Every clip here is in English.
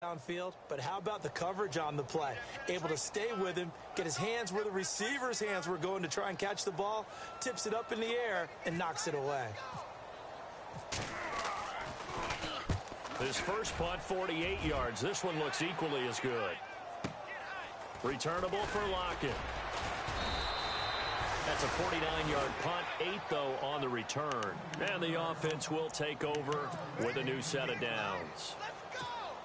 downfield, but how about the coverage on the play? Able to stay with him, get his hands where the receiver's hands were going to try and catch the ball, tips it up in the air, and knocks it away. His first punt, 48 yards. This one looks equally as good. Returnable for Lockett. That's a 49-yard punt, 8, though, on the return. And the offense will take over with a new set of downs.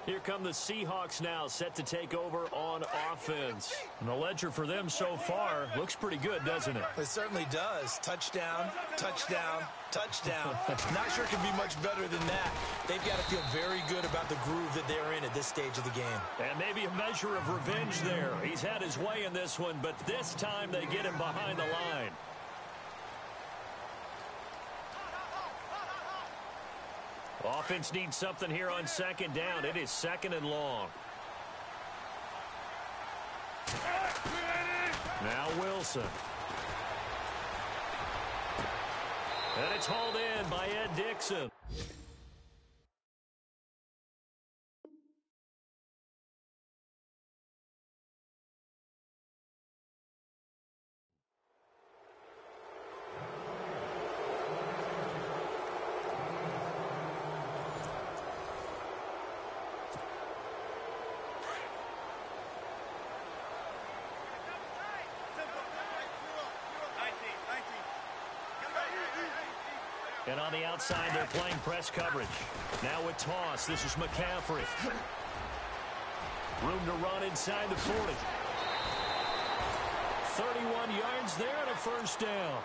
Here come the Seahawks now, set to take over on offense. And the ledger for them so far looks pretty good, doesn't it? It certainly does. Touchdown, touchdown, touchdown. Not sure it can be much better than that. They've got to feel very good about the groove that they're in at this stage of the game. And maybe a measure of revenge there. He's had his way in this one, but this time they get him behind the line. Offense needs something here on second down. It is second and long. Now Wilson. And it's hauled in by Ed Dixon. And on the outside, they're playing press coverage. Now with toss, this is McCaffrey. Room to run inside the 40. 31 yards there and a first down.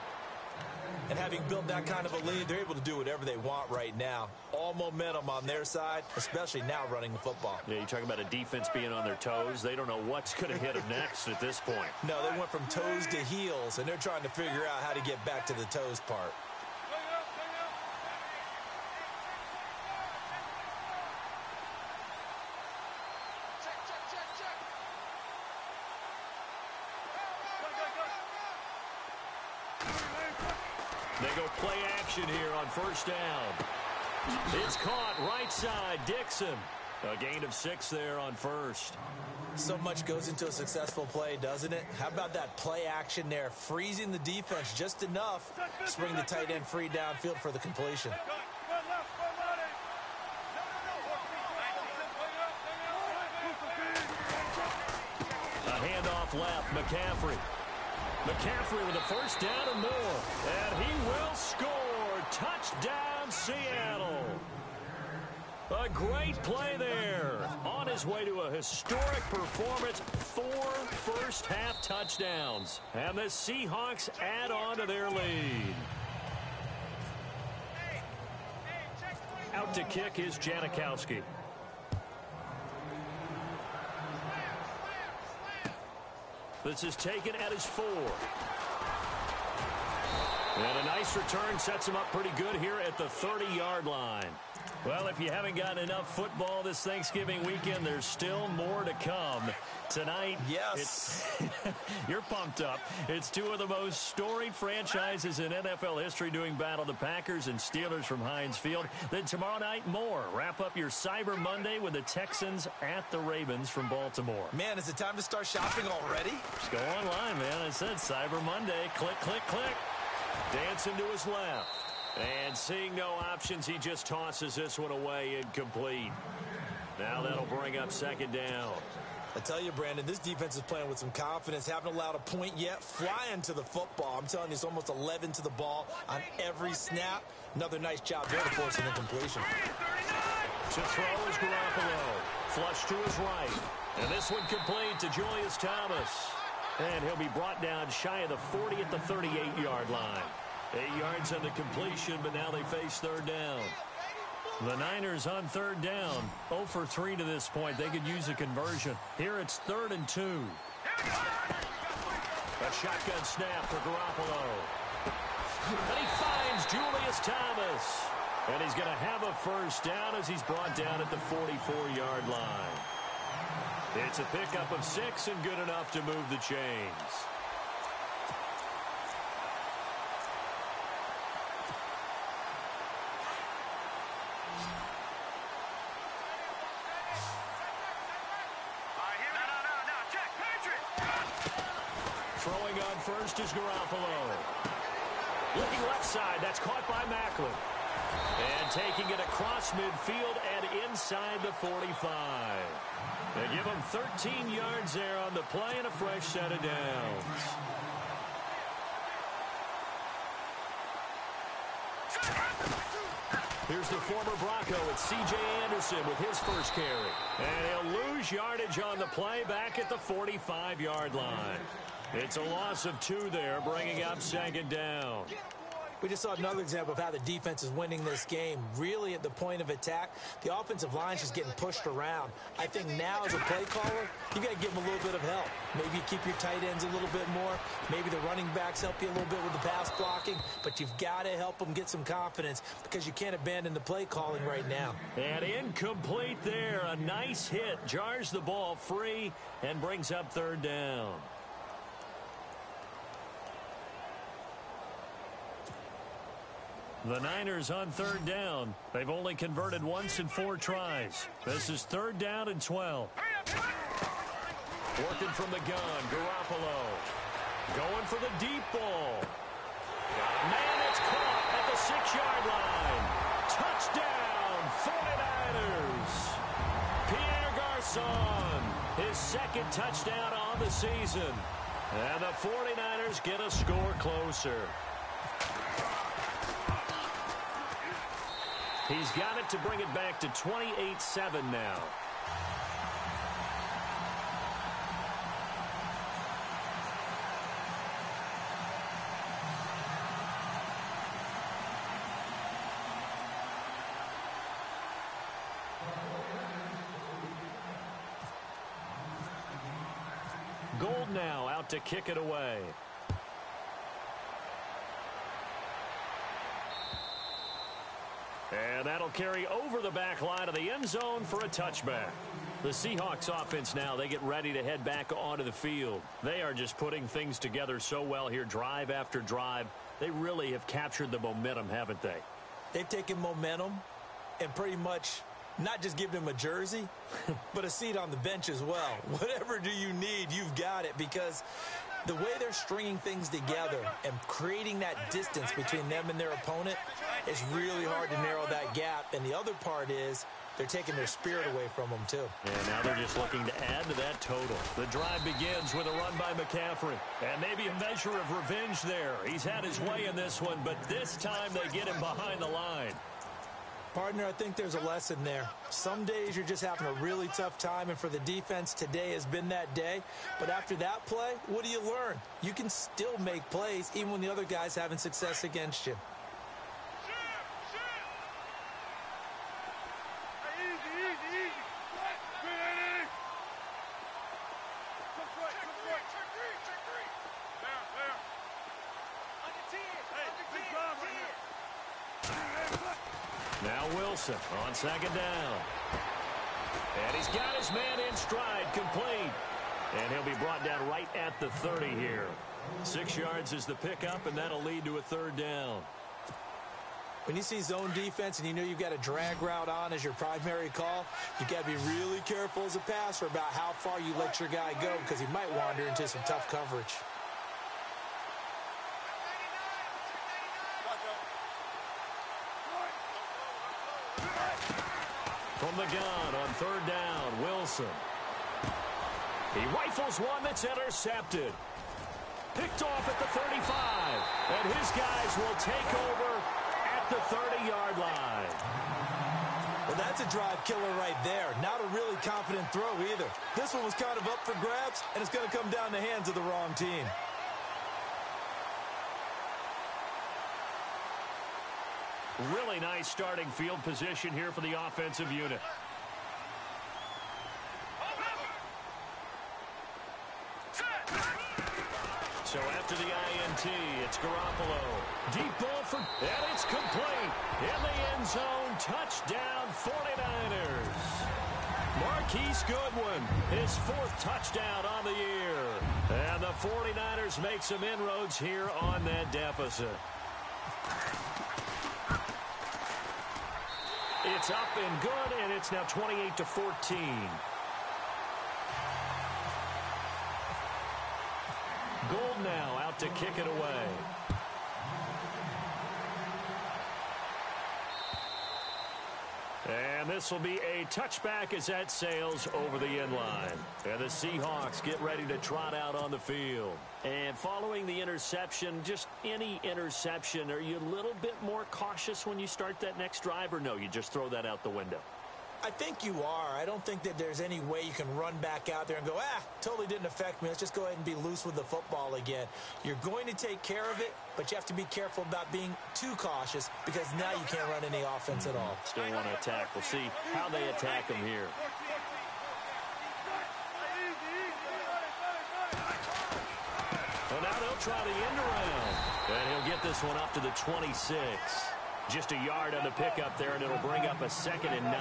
And having built that kind of a lead, they're able to do whatever they want right now. All momentum on their side, especially now running the football. Yeah, you're talking about a defense being on their toes. They don't know what's going to hit them next at this point. No, they went from toes to heels, and they're trying to figure out how to get back to the toes part. They go play action here on first down. It's caught right side, Dixon. A gain of 6 there on first. So much goes into a successful play, doesn't it? How about that play action there, freezing the defense just enough to bring the tight end free downfield for the completion. A handoff left, McCaffrey. McCaffrey with a first down and more. And he will score. Touchdown, Seattle. A great play there. On his way to a historic performance, 4 first-half touchdowns. And the Seahawks add on to their lead. Out to kick is Janikowski. This is taken at his 4. And a nice return sets him up pretty good here at the 30-yard line. Well, if you haven't gotten enough football this Thanksgiving weekend, there's still more to come. Tonight, yes, you're pumped up. It's 2 of the most storied franchises in NFL history doing battle, the Packers and Steelers from Heinz Field. Then tomorrow night, more. Wrap up your Cyber Monday with the Texans at the Ravens from Baltimore. Man, is it time to start shopping already? Just go online, man. I said Cyber Monday. Click, click, click. Dancing to his left. And seeing no options, he just tosses this one away incomplete. Now that'll bring up second down. I tell you, Brandon, this defense is playing with some confidence. Haven't allowed a point yet. Flying to the football. I'm telling you, it's almost 11 to the ball on every snap. Another nice job there to force an incompletion. To throw is Garoppolo. Flush to his right. And this one complete to Julius Thomas. And he'll be brought down shy of the 40 at the 38-yard line. 8 yards on the completion, but now they face third down. The Niners on third down. 0 for 3 to this point. They could use a conversion. Here it's 3rd and 2. A shotgun snap for Garoppolo. And he finds Julius Thomas. And he's going to have a first down as he's brought down at the 44-yard line. It's a pickup of 6 and good enough to move the chains. first is Garoppolo. Looking left side. That's caught by Maclin. And taking it across midfield and inside the 45. They give him 13 yards there on the play and a fresh set of downs. Here's the former Bronco. It's C.J. Anderson with his first carry. And he'll lose yardage on the play back at the 45-yard line. It's a loss of 2 there, bringing up second down. We just saw another example of how the defense is winning this game. Really at the point of attack, the offensive line is just getting pushed around. I think now as a play caller, you got to give them a little bit of help. Maybe you keep your tight ends a little bit more. Maybe the running backs help you a little bit with the pass blocking. But you've got to help them get some confidence because you can't abandon the play calling right now. And incomplete there. A nice hit. Jars the ball free and brings up third down. The Niners on third down. They've only converted once in 4 tries. This is third down and 12. Working from the gun, Garoppolo. Going for the deep ball. Man, it's caught at the 6-yard line. Touchdown, 49ers. Pierre Garçon, his second touchdown on the season. And the 49ers get a score closer. He's got it to bring it back to 28-7 now. Gold now out to kick it away. And that'll carry over the back line of the end zone for a touchback. The Seahawks offense now, they get ready to head back onto the field. They are just putting things together so well here, drive after drive. They really have captured the momentum, haven't they? They've taken momentum and pretty much not just given him a jersey, but a seat on the bench as well. Whatever do you need, you've got it, because the way they're stringing things together and creating that distance between them and their opponent is really hard to narrow that gap. And the other part is they're taking their spirit away from them, too. And now they're just looking to add to that total. The drive begins with a run by McCaffrey. And maybe a measure of revenge there. He's had his way in this one, but this time they get him behind the line. Partner, I think there's a lesson there. Some days you're just having a really tough time, and for the defense, today has been that day. But after that play, what do you learn? You can still make plays even when the other guy's having success against you. Now Wilson on second down. And he's got his man in stride, complete. And he'll be brought down right at the 30 here. 6 yards is the pickup, and that'll lead to a third down. When you see zone defense and you know you've got a drag route on as your primary call, you've got to be really careful as a passer about how far you let your guy go, because he might wander into some tough coverage. From the gun on third down, Wilson. He rifles one that's intercepted. Picked off at the 35. And his guys will take over at the 30-yard line. Well, that's a drive killer right there. Not a really confident throw either. This one was kind of up for grabs, and it's going to come down the hands of the wrong team. Really nice starting field position here for the offensive unit. So after the INT, it's Garoppolo. Deep ball for, and it's complete. In the end zone, touchdown 49ers. Marquise Goodwin, his 4th touchdown on the year. And the 49ers make some inroads here on that deficit. It's up and good, and it's now 28-14. Gold now out to kick it away. And this will be a touchback as that sails over the end line. And the Seahawks get ready to trot out on the field. And following the interception, just any interception, are you a little bit more cautious when you start that next drive, or no, you just throw that out the window? I think you are. I don't think that there's any way you can run back out there and go, totally didn't affect me. Let's just go ahead and be loose with the football again. You're going to take care of it, but you have to be careful about being too cautious because now you can't run any offense at all. Still want to attack. We'll see how they attack them here. Well, now they'll try the end around. And he'll get this one up to the 26. Just a yard on the pickup there, and it'll bring up a 2nd and 9.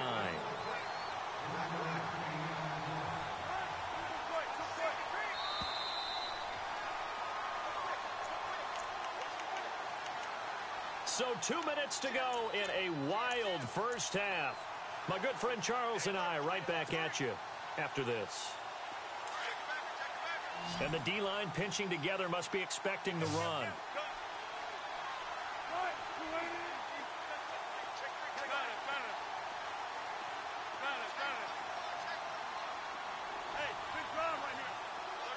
So 2 minutes to go in a wild first half. My good friend Charles and I right back at you after this. And the D-line pinching together must be expecting the run.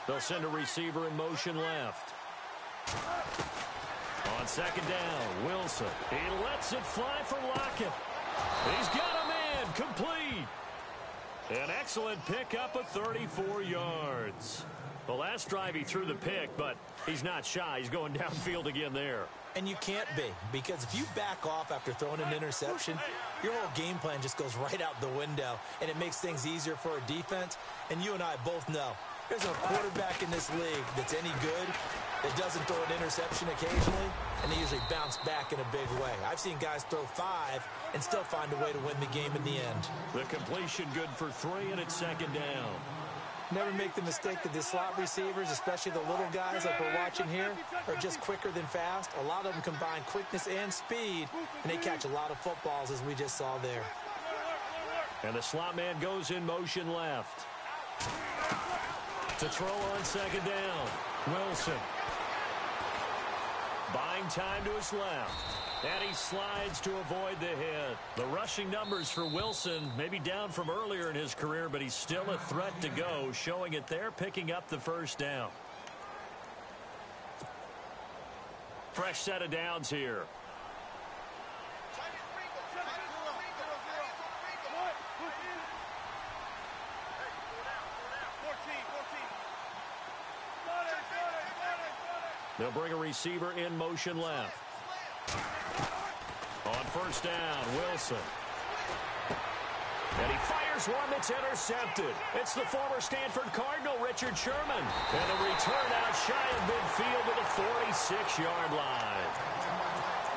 They'll send a receiver in motion left. On 2nd down, Wilson. He lets it fly for Lockett. He's got a man complete. An excellent pickup of 34 yards. The last drive he threw the pick, but he's not shy. He's going downfield again there. And you can't be, because if you back off after throwing an interception, your whole game plan just goes right out the window, and it makes things easier for a defense. And you and I both know there's no quarterback in this league that's any good that doesn't throw an interception occasionally, and they usually bounce back in a big way. I've seen guys throw 5 and still find a way to win the game in the end. The completion good for 3, and it's 2nd down. Never make the mistake that the slot receivers, especially the little guys like we're watching here, are just quicker than fast. A lot of them combine quickness and speed, and they catch a lot of footballs, as we just saw there. And the slot man goes in motion left. To throw on 2nd down, Wilson. Buying time to his left. And he slides to avoid the hit. The rushing numbers for Wilson may be down from earlier in his career, but he's still a threat to go, showing it there, picking up the 1st down. Fresh set of downs here. They'll bring a receiver in motion left. On 1st down, Wilson. And he fires one that's intercepted. It's the former Stanford Cardinal, Richard Sherman. And a return out shy of midfield to the 46-yard line.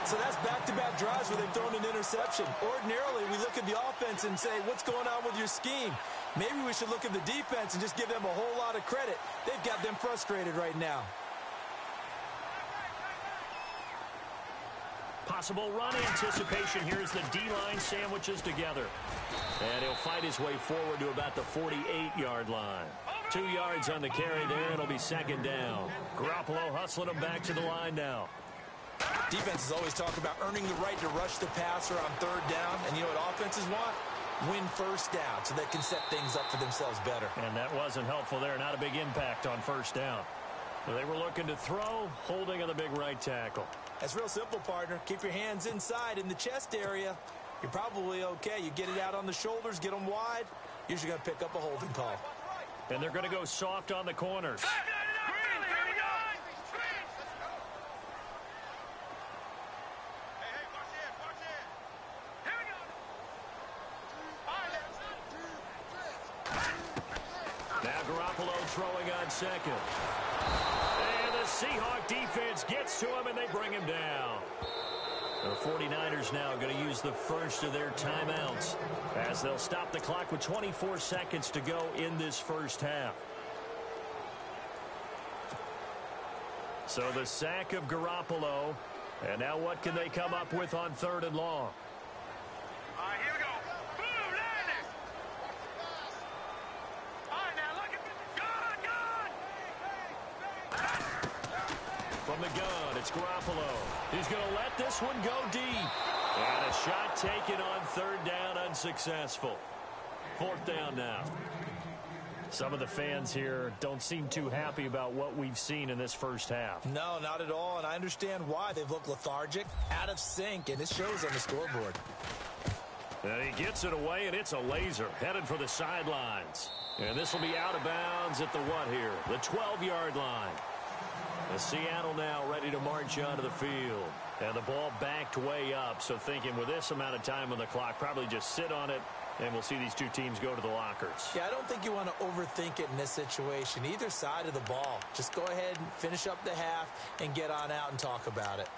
So that's back-to-back drives where they've thrown an interception. Ordinarily, we look at the offense and say, what's going on with your scheme? Maybe we should look at the defense and just give them a whole lot of credit. They've got them frustrated right now. Possible run anticipation here as the D-line sandwiches together. And he'll fight his way forward to about the 48-yard line. 2 yards on the carry there, and it'll be 2nd down. Garoppolo hustling him back to the line now. Defenses always talk about earning the right to rush the passer on 3rd down. And you know what offenses want? Win 1st down so they can set things up for themselves better. And that wasn't helpful there. Not a big impact on 1st down. They were looking to throw, holding on the big right tackle. That's real simple, partner. Keep your hands inside in the chest area. You're probably okay. You get it out on the shoulders, get them wide. Usually going to pick up a holding call. And they're going to go soft on the corners. Now Garoppolo throwing on 2nd. And the Seahawk defense gets to him, and they bring him down. The 49ers now going to use the first of their timeouts as they'll stop the clock with 24 seconds to go in this first half. So the sack of Garoppolo, and now what can they come up with on 3rd and long? All right, here we go. Boom, landing. All right, now look at this. Gone, gone. the gun. It's Garoppolo. He's going to let this one go deep. And a shot taken on third down, unsuccessful. Fourth down now. Some of the fans here don't seem too happy about what we've seen in this first half. No, not at all, and I understand why. They've looked lethargic, out of sync, and it shows on the scoreboard. And he gets it away, and it's a laser headed for the sidelines. And this will be out of bounds at the what here? The 12-yard line. And Seattle now ready to march onto the field. And the ball backed way up, so thinking with this amount of time on the clock, probably just sit on it, and we'll see these two teams go to the lockers. Yeah, I don't think you want to overthink it in this situation. Either side of the ball. Just go ahead and finish up the half and get on out and talk about it.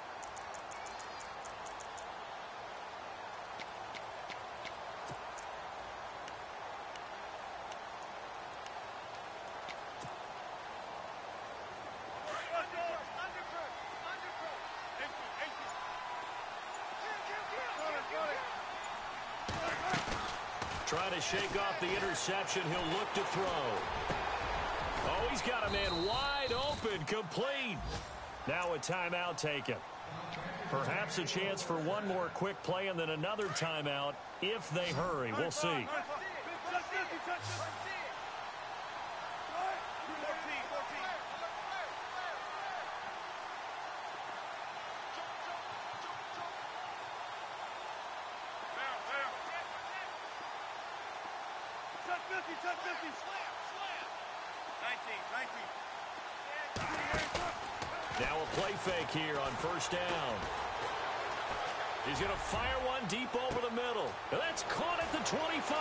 Trying to shake off the interception. He'll look to throw. Oh, he's got a man wide open, complete. Now a timeout taken. Perhaps a chance for one more quick play and then another timeout if they hurry. We'll see. Now a play fake here on first down. He's going to fire one deep over the middle. And that's caught at the 25.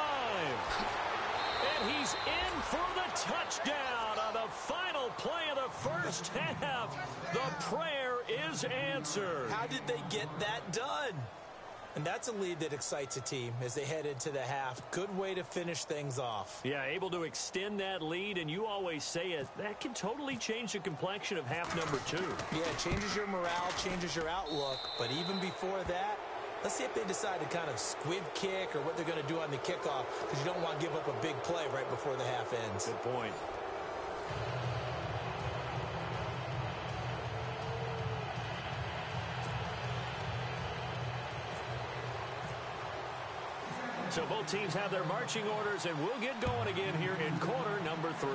And he's in for the touchdown on the final play of the first half. The prayer is answered. How did they get that done? And that's a lead that excites a team as they head into the half. Good way to finish things off. Yeah, able to extend that lead, and you always say it, that can totally change the complexion of half number two. Yeah, it changes your morale, changes your outlook. But even before that, let's see if they decide to kind of squib kick or what they're going to do on the kickoff, because you don't want to give up a big play right before the half ends. Good point. So both teams have their marching orders, and we'll get going again here in quarter number 3.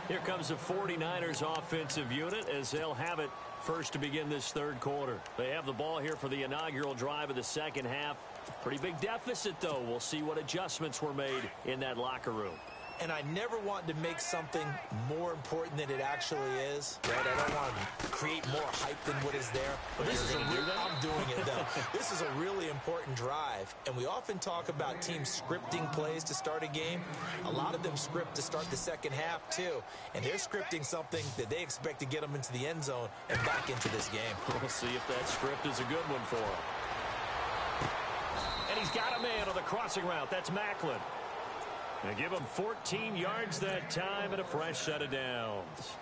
Here comes the 49ers offensive unit as they'll have it first to begin this third quarter. They have the ball here for the inaugural drive of the second half. Pretty big deficit, though. We'll see what adjustments were made in that locker room. And I never want to make something more important than it actually is, right? I don't want to create more hype than what is there. But this is I'm doing it, though. This is a really important drive. And we often talk about teams scripting plays to start a game. A lot of them script to start the second half, too. And they're scripting something that they expect to get them into the end zone and back into this game. We'll see if that script is a good one for them. And he's got a man on the crossing route. That's Macklin. They give him 14 yards that time and a fresh set of downs.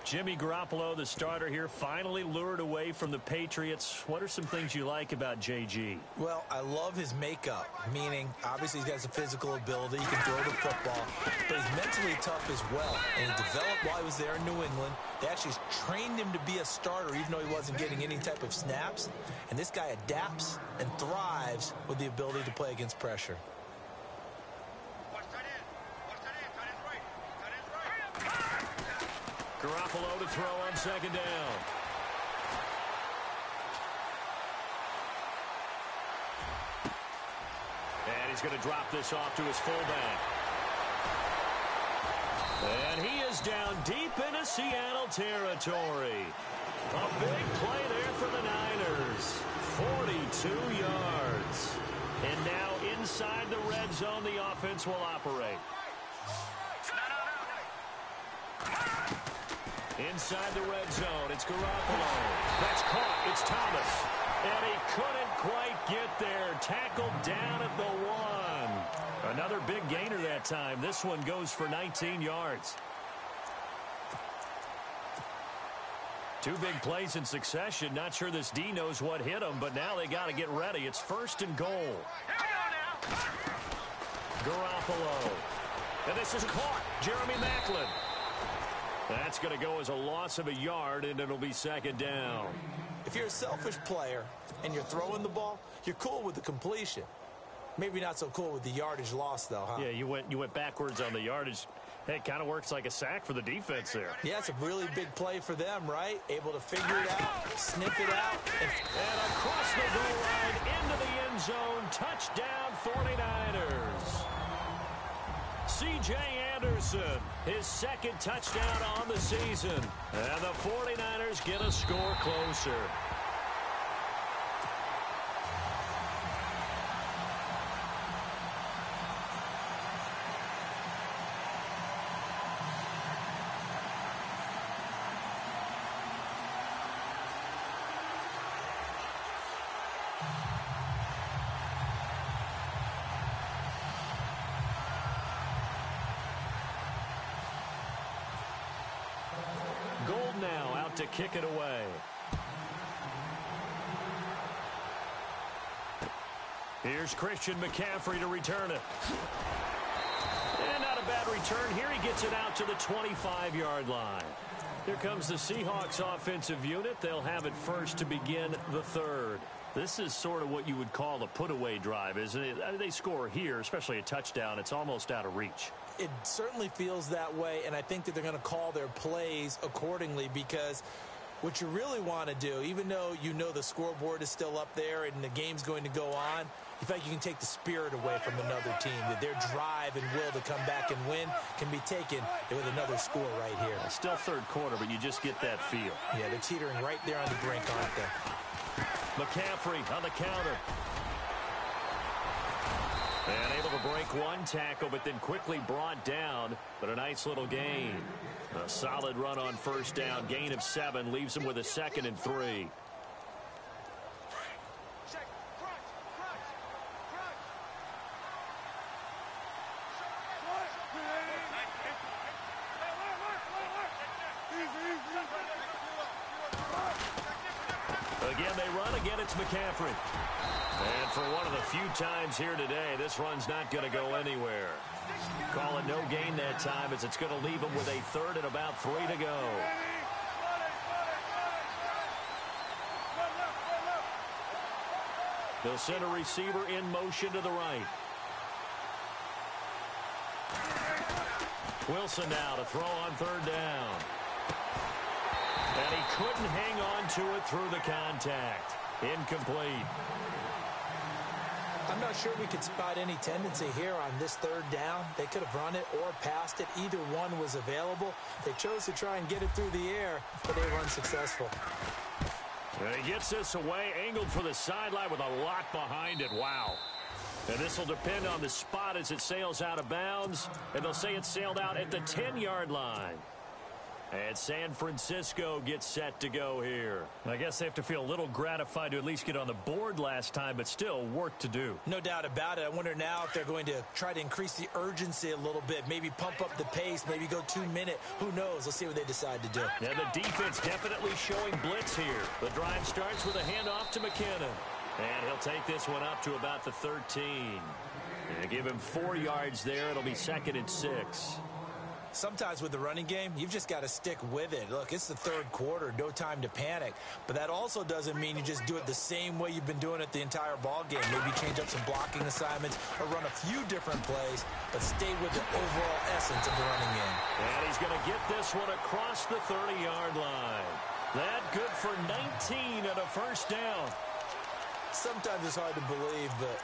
Jimmy Garoppolo, the starter here, finally lured away from the Patriots. What are some things you like about JG? Well, I love his makeup, meaning obviously he's got some physical ability. He can throw the football, but he's mentally tough as well. And he developed while he was there in New England. They actually trained him to be a starter even though he wasn't getting any type of snaps. And this guy adapts and thrives with the ability to play against pressure. Garoppolo to throw on second down. And he's going to drop this off to his fullback. And he is down deep into Seattle territory. A big play there for the Niners. 42 yards. And now inside the red zone, the offense will operate. Inside the red zone, it's Garoppolo. That's caught. It's Thomas. And he couldn't quite get there. Tackled down at the 1. Another big gainer that time. This one goes for 19 yards. Two big plays in succession. Not sure this D knows what hit him, but now they got to get ready. It's first and goal. Garoppolo. And this is caught. Jeremy Maclin. That's going to go as a loss of a yard, and it'll be second down. If you're a selfish player and you're throwing the ball, you're cool with the completion. Maybe not so cool with the yardage loss, though, huh? Yeah, you went backwards on the yardage. Hey, it kind of works like a sack for the defense there. Yeah, it's a really big play for them, right? Able to figure it out, sniff it out. And across the goal line, into the end zone, touchdown 49ers. C.J. Anderson, his second touchdown on the season. And the 49ers get a score closer. Gold now out to kick it away. Here's Christian McCaffrey to return it. And not a bad return. Here he gets it out to the 25-yard line. Here comes the Seahawks offensive unit. They'll have it first to begin the third. This is sort of what you would call a put-away drive, isn't it? I mean, they score here, especially a touchdown. It's almost out of reach. It certainly feels that way, and I think that they're going to call their plays accordingly, because what you really want to do, even though you know the scoreboard is still up there and the game's going to go on, you feel like you can take the spirit away from another team, that their drive and will to come back and win can be taken with another score right here. Still third quarter, but you just get that feel. Yeah, they're teetering right there on the brink, aren't they? McCaffrey on the counter. And able to break one tackle, but then quickly brought down. But a nice little gain. A solid run on first down. Gain of 7 leaves him with a 2nd and 3. Again, they run. Again, it's McCaffrey. And for one of the few times here today, this run's not going to go anywhere. Call it no gain that time, as it's going to leave him with a 3rd and about 3 to go. They'll send a receiver in motion to the right. Wilson now to throw on 3rd down. And he couldn't hang on to it through the contact. Incomplete. I'm not sure we could spot any tendency here on this 3rd down. They could have run it or passed it. Either one was available. They chose to try and get it through the air, but they were unsuccessful. And he gets this away, angled for the sideline with a lot behind it. Wow. And this will depend on the spot as it sails out of bounds. And they'll say it sailed out at the 10-yard line. And San Francisco gets set to go here. I guess they have to feel a little gratified to at least get on the board last time, but still work to do. No doubt about it. I wonder now if they're going to try to increase the urgency a little bit, maybe pump up the pace, maybe go 2-minute. Who knows? Let's see what they decide to do. Yeah, the defense definitely showing blitz here. The drive starts with a handoff to McKinnon. And he'll take this one up to about the 13. And give him 4 yards there. It'll be 2nd and 6. Sometimes with the running game, you've just got to stick with it. Look, it's the 3rd quarter, no time to panic. But that also doesn't mean you just do it the same way you've been doing it the entire ball game. Maybe change up some blocking assignments or run a few different plays, but stay with the overall essence of the running game. And he's going to get this one across the 30-yard line. That good for 19 and a 1st down. Sometimes it's hard to believe, but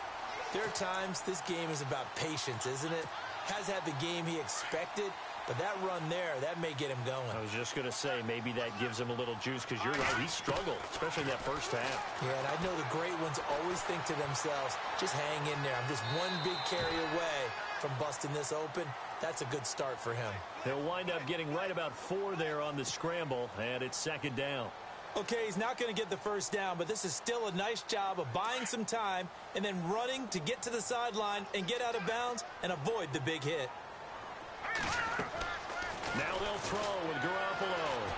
there are times this game is about patience, isn't it? Has had the game he expected, but that run there, that may get him going. I was just going to say, maybe that gives him a little juice, because you're right, he struggled, especially in that first half. Yeah, and I know the great ones always think to themselves, just hang in there. I'm just one big carry away from busting this open. That's a good start for him. He'll wind up getting right about 4 there on the scramble, and it's 2nd down. Okay, he's not going to get the 1st down, but this is still a nice job of buying some time and then running to get to the sideline and get out of bounds and avoid the big hit. Now they'll throw with Garoppolo.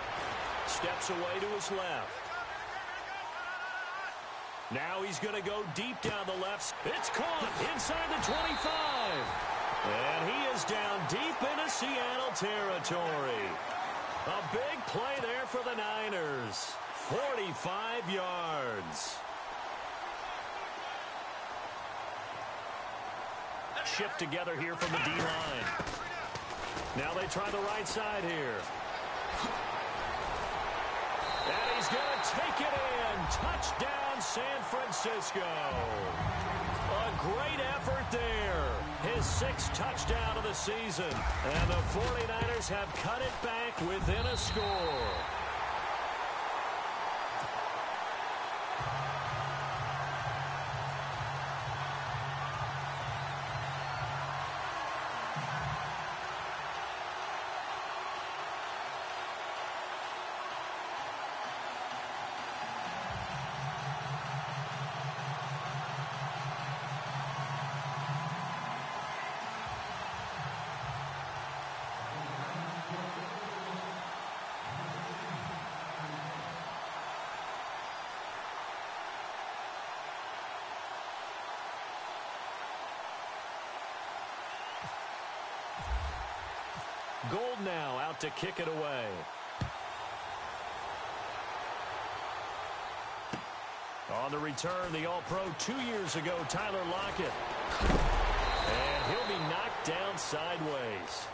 Steps away to his left. Now he's going to go deep down the left. It's caught inside the 25. And he is down deep into Seattle territory. A big play there for the Niners. 45 yards. Shift together here from the D-line. Now they try the right side here. And he's going to take it in. Touchdown, San Francisco. A great effort there. His 6th touchdown of the season. And the 49ers have cut it back within a score. Gold now out to kick it away. On the return, the All-Pro 2 years ago, Tyler Lockett. And he'll be knocked down sideways.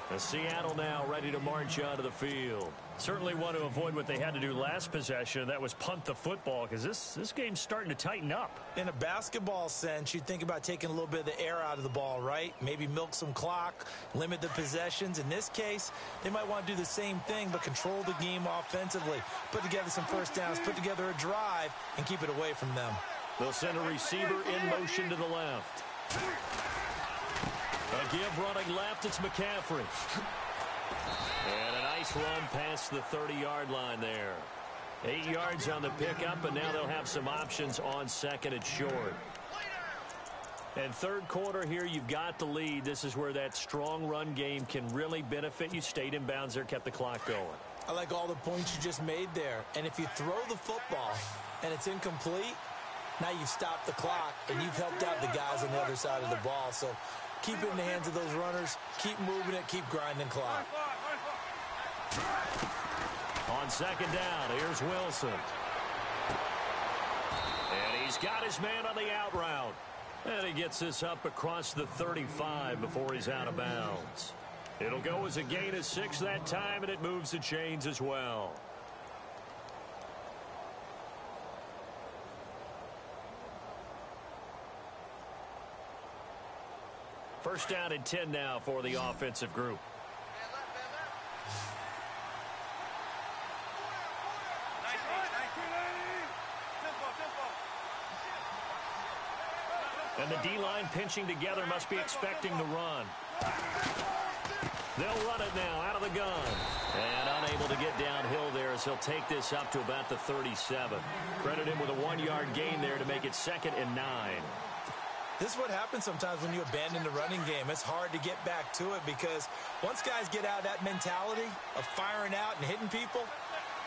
And Seattle now ready to march onto the field. Certainly want to avoid what they had to do last possession. That was punt the football, because this game's starting to tighten up. In a basketball sense, you think about taking a little bit of the air out of the ball, right? Maybe milk some clock, limit the possessions. In this case, they might want to do the same thing, but control the game offensively. Put together some first downs, put together a drive, and keep it away from them. They'll send a receiver in motion to the left. A give running left, it's McCaffrey. And a nice run past the 30-yard line there. 8 yards on the pickup, and now they'll have some options on second and short. And third quarter here, you've got the lead. This is where that strong run game can really benefit you. Stayed in bounds there, kept the clock going. I like all the points you just made there. And if you throw the football and it's incomplete, now you've stopped the clock and you've helped out the guys on the other side of the ball. So keep it in the hands of those runners. Keep moving it. Keep grinding clock. On second down, here's Wilson. And he's got his man on the out route. And he gets this up across the 35 before he's out of bounds. It'll go as a gain of 6 that time, and it moves the chains as well. First down and 10 now for the offensive group. And the D-line pinching together, must be expecting the run. They'll run it now out of the gun. And unable to get downhill there as he'll take this up to about the 37. Credit him with a 1-yard gain there to make it 2nd and 9. This is what happens sometimes when you abandon the running game. It's hard to get back to it because once guys get out of that mentality of firing out and hitting people,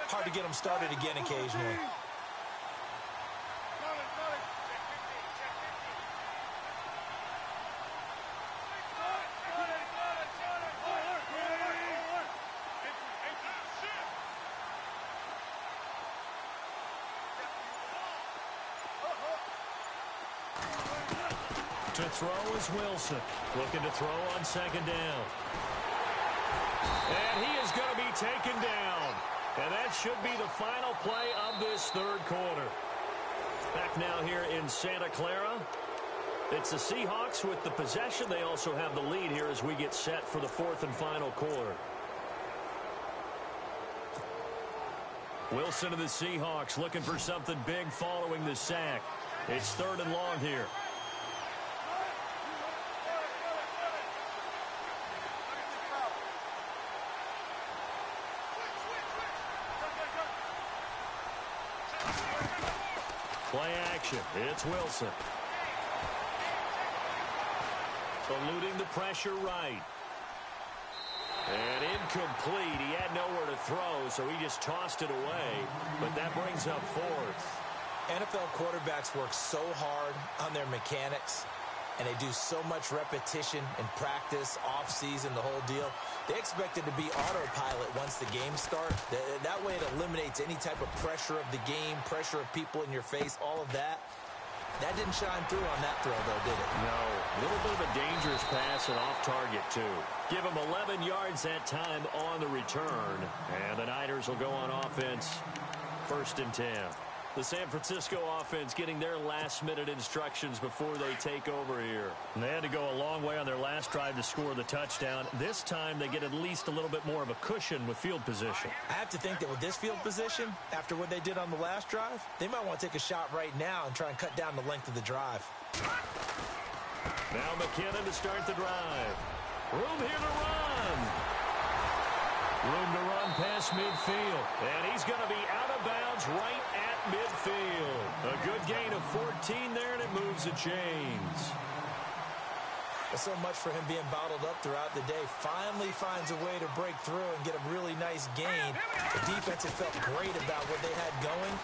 hard to get them started again occasionally. To throw is Wilson. Looking to throw on second down. And he is going to be taken down. And that should be the final play of this third quarter. Back now here in Santa Clara. It's the Seahawks with the possession. They also have the lead here as we get set for the 4th and final quarter. Wilson of the Seahawks looking for something big following the sack. It's 3rd and long here. Play action. It's Wilson. Eluding the pressure right. And incomplete. He had nowhere to throw, so he just tossed it away. But that brings up 4th. NFL quarterbacks work so hard on their mechanics. and they do so much repetition in practice, off-season, the whole deal. They expect it to be autopilot once the game starts. That way it eliminates any type of pressure of the game, pressure of people in your face, all of that. That didn't shine through on that throw, though, did it? No. A little bit of a dangerous pass and off target, too. Give him 11 yards that time on the return. And the Niners will go on offense, 1st and 10. The San Francisco offense getting their last-minute instructions before they take over here. And they had to go a long way on their last drive to score the touchdown. This time they get at least a little bit more of a cushion with field position. I have to think that with this field position, after what they did on the last drive, they might want to take a shot right now and try and cut down the length of the drive. Now McKinnon to start the drive. Room here to run. Room to run past midfield. And he's going to be out of bounds right at midfield. A good gain of 14 there, and it moves the chains. There's so much for him being bottled up throughout the day. Finally finds a way to break through and get a really nice gain. The defense had felt great about what they had going.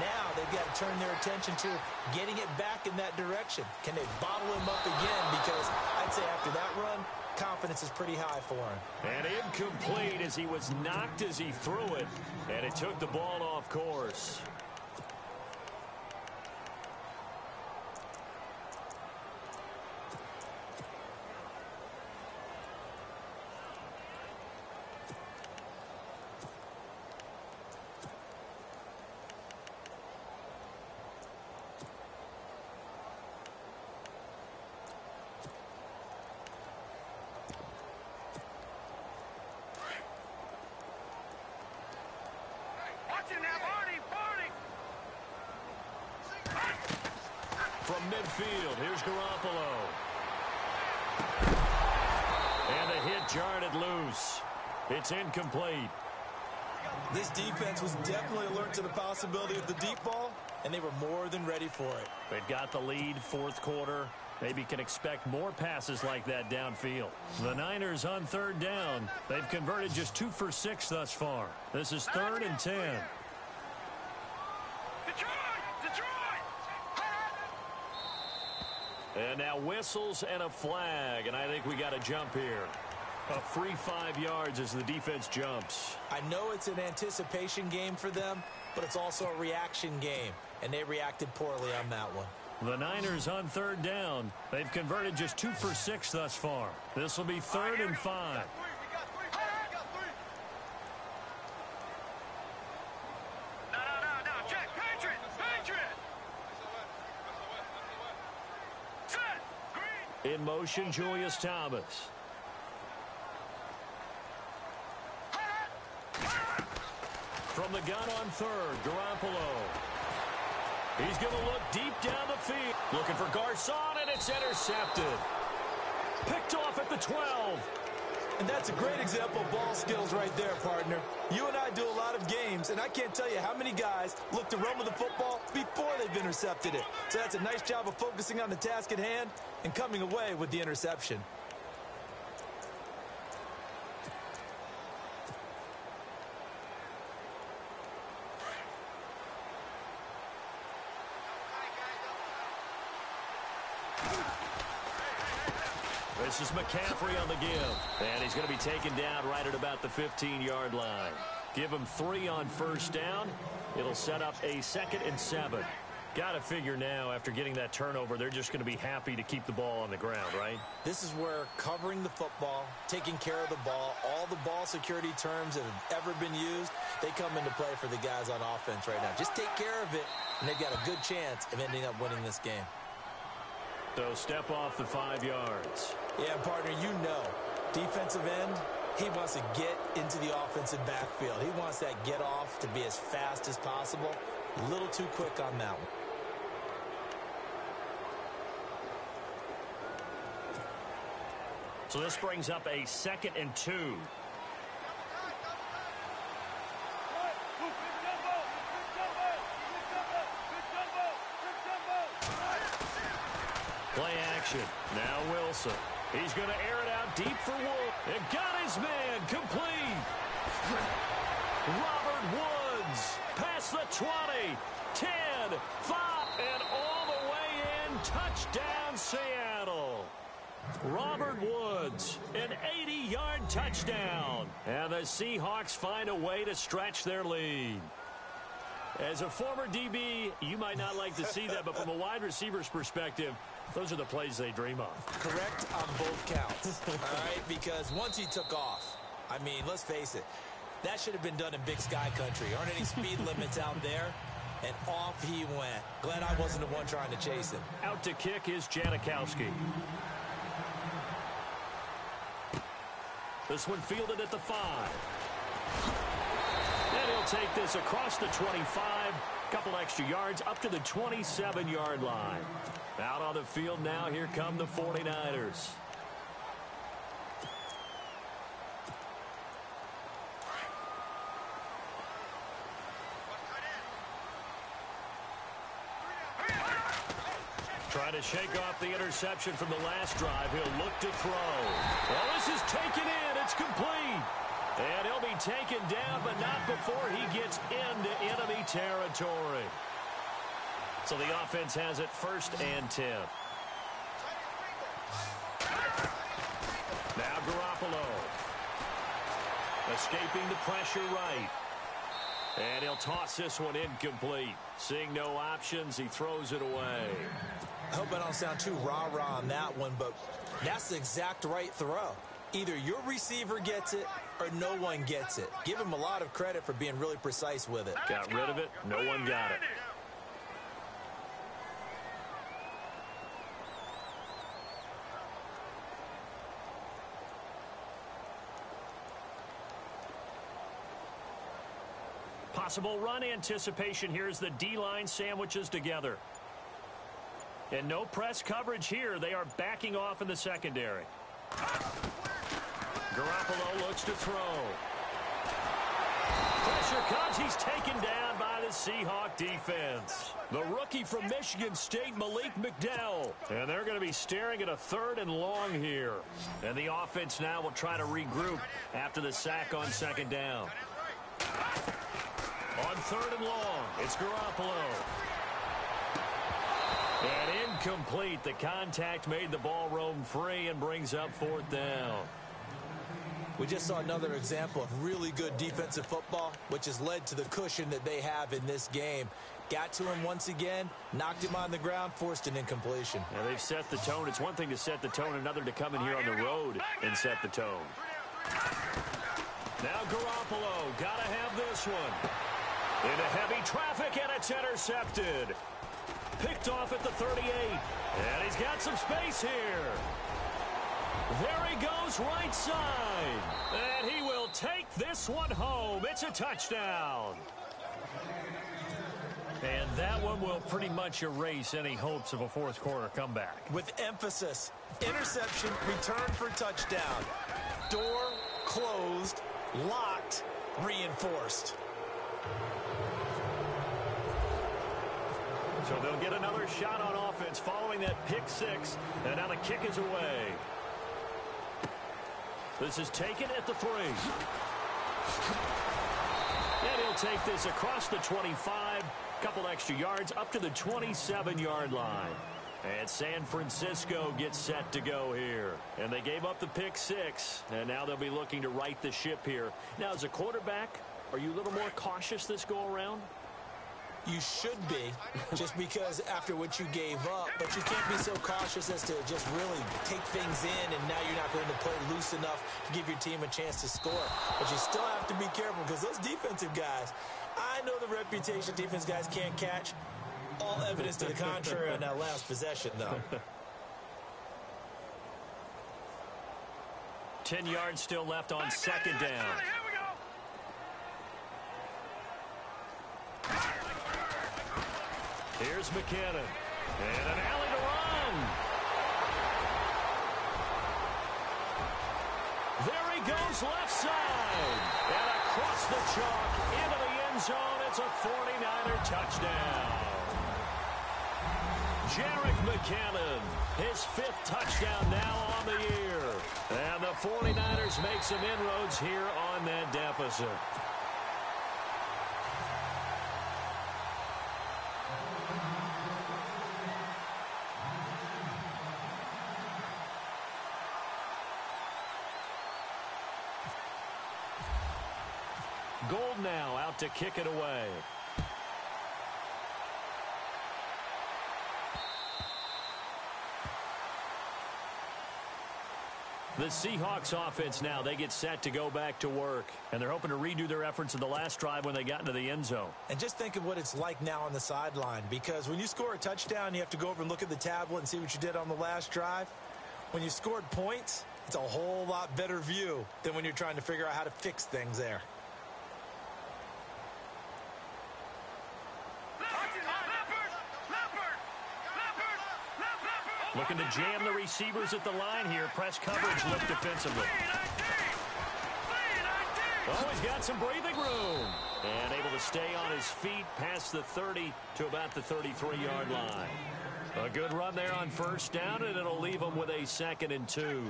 Now they've got to turn their attention to getting it back in that direction. Can they bottle him up again? Because I'd say after that run, confidence is pretty high for him. And incomplete as he was knocked as he threw it. And it took the ball off course. From midfield, here's Garoppolo. And the hit jarred it loose. It's incomplete. This defense was definitely alert to the possibility of the deep ball, and they were more than ready for it. They've got the lead, 4th quarter. Maybe can expect more passes like that downfield. The Niners on 3rd down. They've converted just 2 for 6 thus far. This is 3rd and 10. And now whistles and a flag, and I think we got a jump here. A free 5 yards as the defense jumps. I know it's an anticipation game for them, but it's also a reaction game, and they reacted poorly on that one. The Niners on 3rd down. They've converted just 2 for 6 thus far. This will be 3rd and 5. In motion, Julius Thomas. From the gun on 3rd, Garoppolo. He's going to look deep down the field. Looking for Garcon, and it's intercepted. Picked off at the 12. And that's a great example of ball skills right there, partner. You and I do a lot of games, and I can't tell you how many guys look to run with the football before they've intercepted it. So that's a nice job of focusing on the task at hand and coming away with the interception. This is McCaffrey on the give. And he's going to be taken down right at about the 15-yard line. Give him 3 on 1st down. It'll set up a 2nd and 7. Got to figure now, after getting that turnover, they're just going to be happy to keep the ball on the ground, right? This is where covering the football, taking care of the ball, all the ball security terms that have ever been used, they come into play for the guys on offense right now. Just take care of it, and they've got a good chance of ending up winning this game. So step off the 5 yards. Yeah, partner, you know, defensive end, he wants to get into the offensive backfield. He wants that get off to be as fast as possible. A little too quick on that one. So this brings up a 2nd and 2. Play action. Now Wilson. He's going to air it out deep for Wood. And got his man complete. Robert Woods past the 20, 10, 5, and all the way in touchdown, Seattle. Robert Woods, an 80-yard touchdown. And the Seahawks find a way to stretch their lead. As a former DB, you might not like to see that, but from a wide receiver's perspective, those are the plays they dream of. Correct on both counts, all right? Because once he took off, I mean, let's face it, that should have been done in Big Sky Country. Aren't any speed limits out there? And off he went. Glad I wasn't the one trying to chase him. Out to kick is Janikowski. This one fielded at the 5. And he'll take this across the 25. Couple extra yards up to the 27-yard line. Out on the field now, here come the 49ers. Trying to shake off the interception from the last drive. He'll look to throw. Well, this is taken in. It's complete. And he'll be taken down, but not before he gets into enemy territory. So the offense has it 1st and 10. Now Garoppolo. Escaping the pressure right. And he'll toss this one incomplete. Seeing no options, he throws it away. I hope I don't sound too rah-rah on that one, but that's the exact right throw. Either your receiver gets it or no one gets it. Give him a lot of credit for being really precise with it. Got rid of it. No one got it. Possible run anticipation here as the D-line sandwiches together. And no press coverage here. They are backing off in the secondary. Garoppolo looks to throw. Pressure comes. He's taken down by the Seahawk defense. The rookie from Michigan State, Malik McDowell. And they're going to be staring at a 3rd and long here. And the offense now will try to regroup after the sack on 2nd down. On 3rd and long, it's Garoppolo. And incomplete. The contact made the ball roam free and brings up 4th down. We just saw another example of really good defensive football, which has led to the cushion that they have in this game. Got to him once again, knocked him on the ground, forced an incompletion. Now they've set the tone. It's one thing to set the tone, another to come in here on the road and set the tone. Now Garoppolo, gotta have this one. Into heavy traffic, and it's intercepted. Picked off at the 38. And he's got some space here. There he goes, right side. And he will take this one home. It's a touchdown. And that one will pretty much erase any hopes of a 4th quarter comeback. With emphasis, interception, return for touchdown. Door closed, locked, reinforced. So they'll get another shot on offense following that pick 6. And now the kick is away. This is taken at the 3. And he'll take this across the 25. Couple extra yards up to the 27-yard line. And San Francisco gets set to go here. And they gave up the pick 6. And now they'll be looking to right the ship here. Now, as a quarterback, are you a little more cautious this go-around? You should be, just because after what you gave up, but you can't be so cautious as to just really take things in, and now you're not going to play loose enough to give your team a chance to score. But you still have to be careful because those defensive guys, I know the reputation defense guys can't catch. All evidence to the contrary on that last possession, though. 10 yards still left on 2nd down. Here's McKinnon. And an alley to run. There he goes, left side. And across the chalk into the end zone. It's a 49er touchdown. Jerick McKinnon, his 5th touchdown now on the year. And the 49ers make some inroads here on that deficit. Gold now out to kick it away. The Seahawks offense now, they get set to go back to work. And they're hoping to redo their efforts in the last drive when they got into the end zone. And just think of what it's like now on the sideline. Because when you score a touchdown, you have to go over and look at the tablet and see what you did on the last drive. When you scored points, it's a whole lot better view than when you're trying to figure out how to fix things there. Looking to jam the receivers at the line here. Press coverage look defensively. Oh, he's got some breathing room. And able to stay on his feet past the 30 to about the 33-yard line. A good run there on first down, and it'll leave him with a 2nd and 2.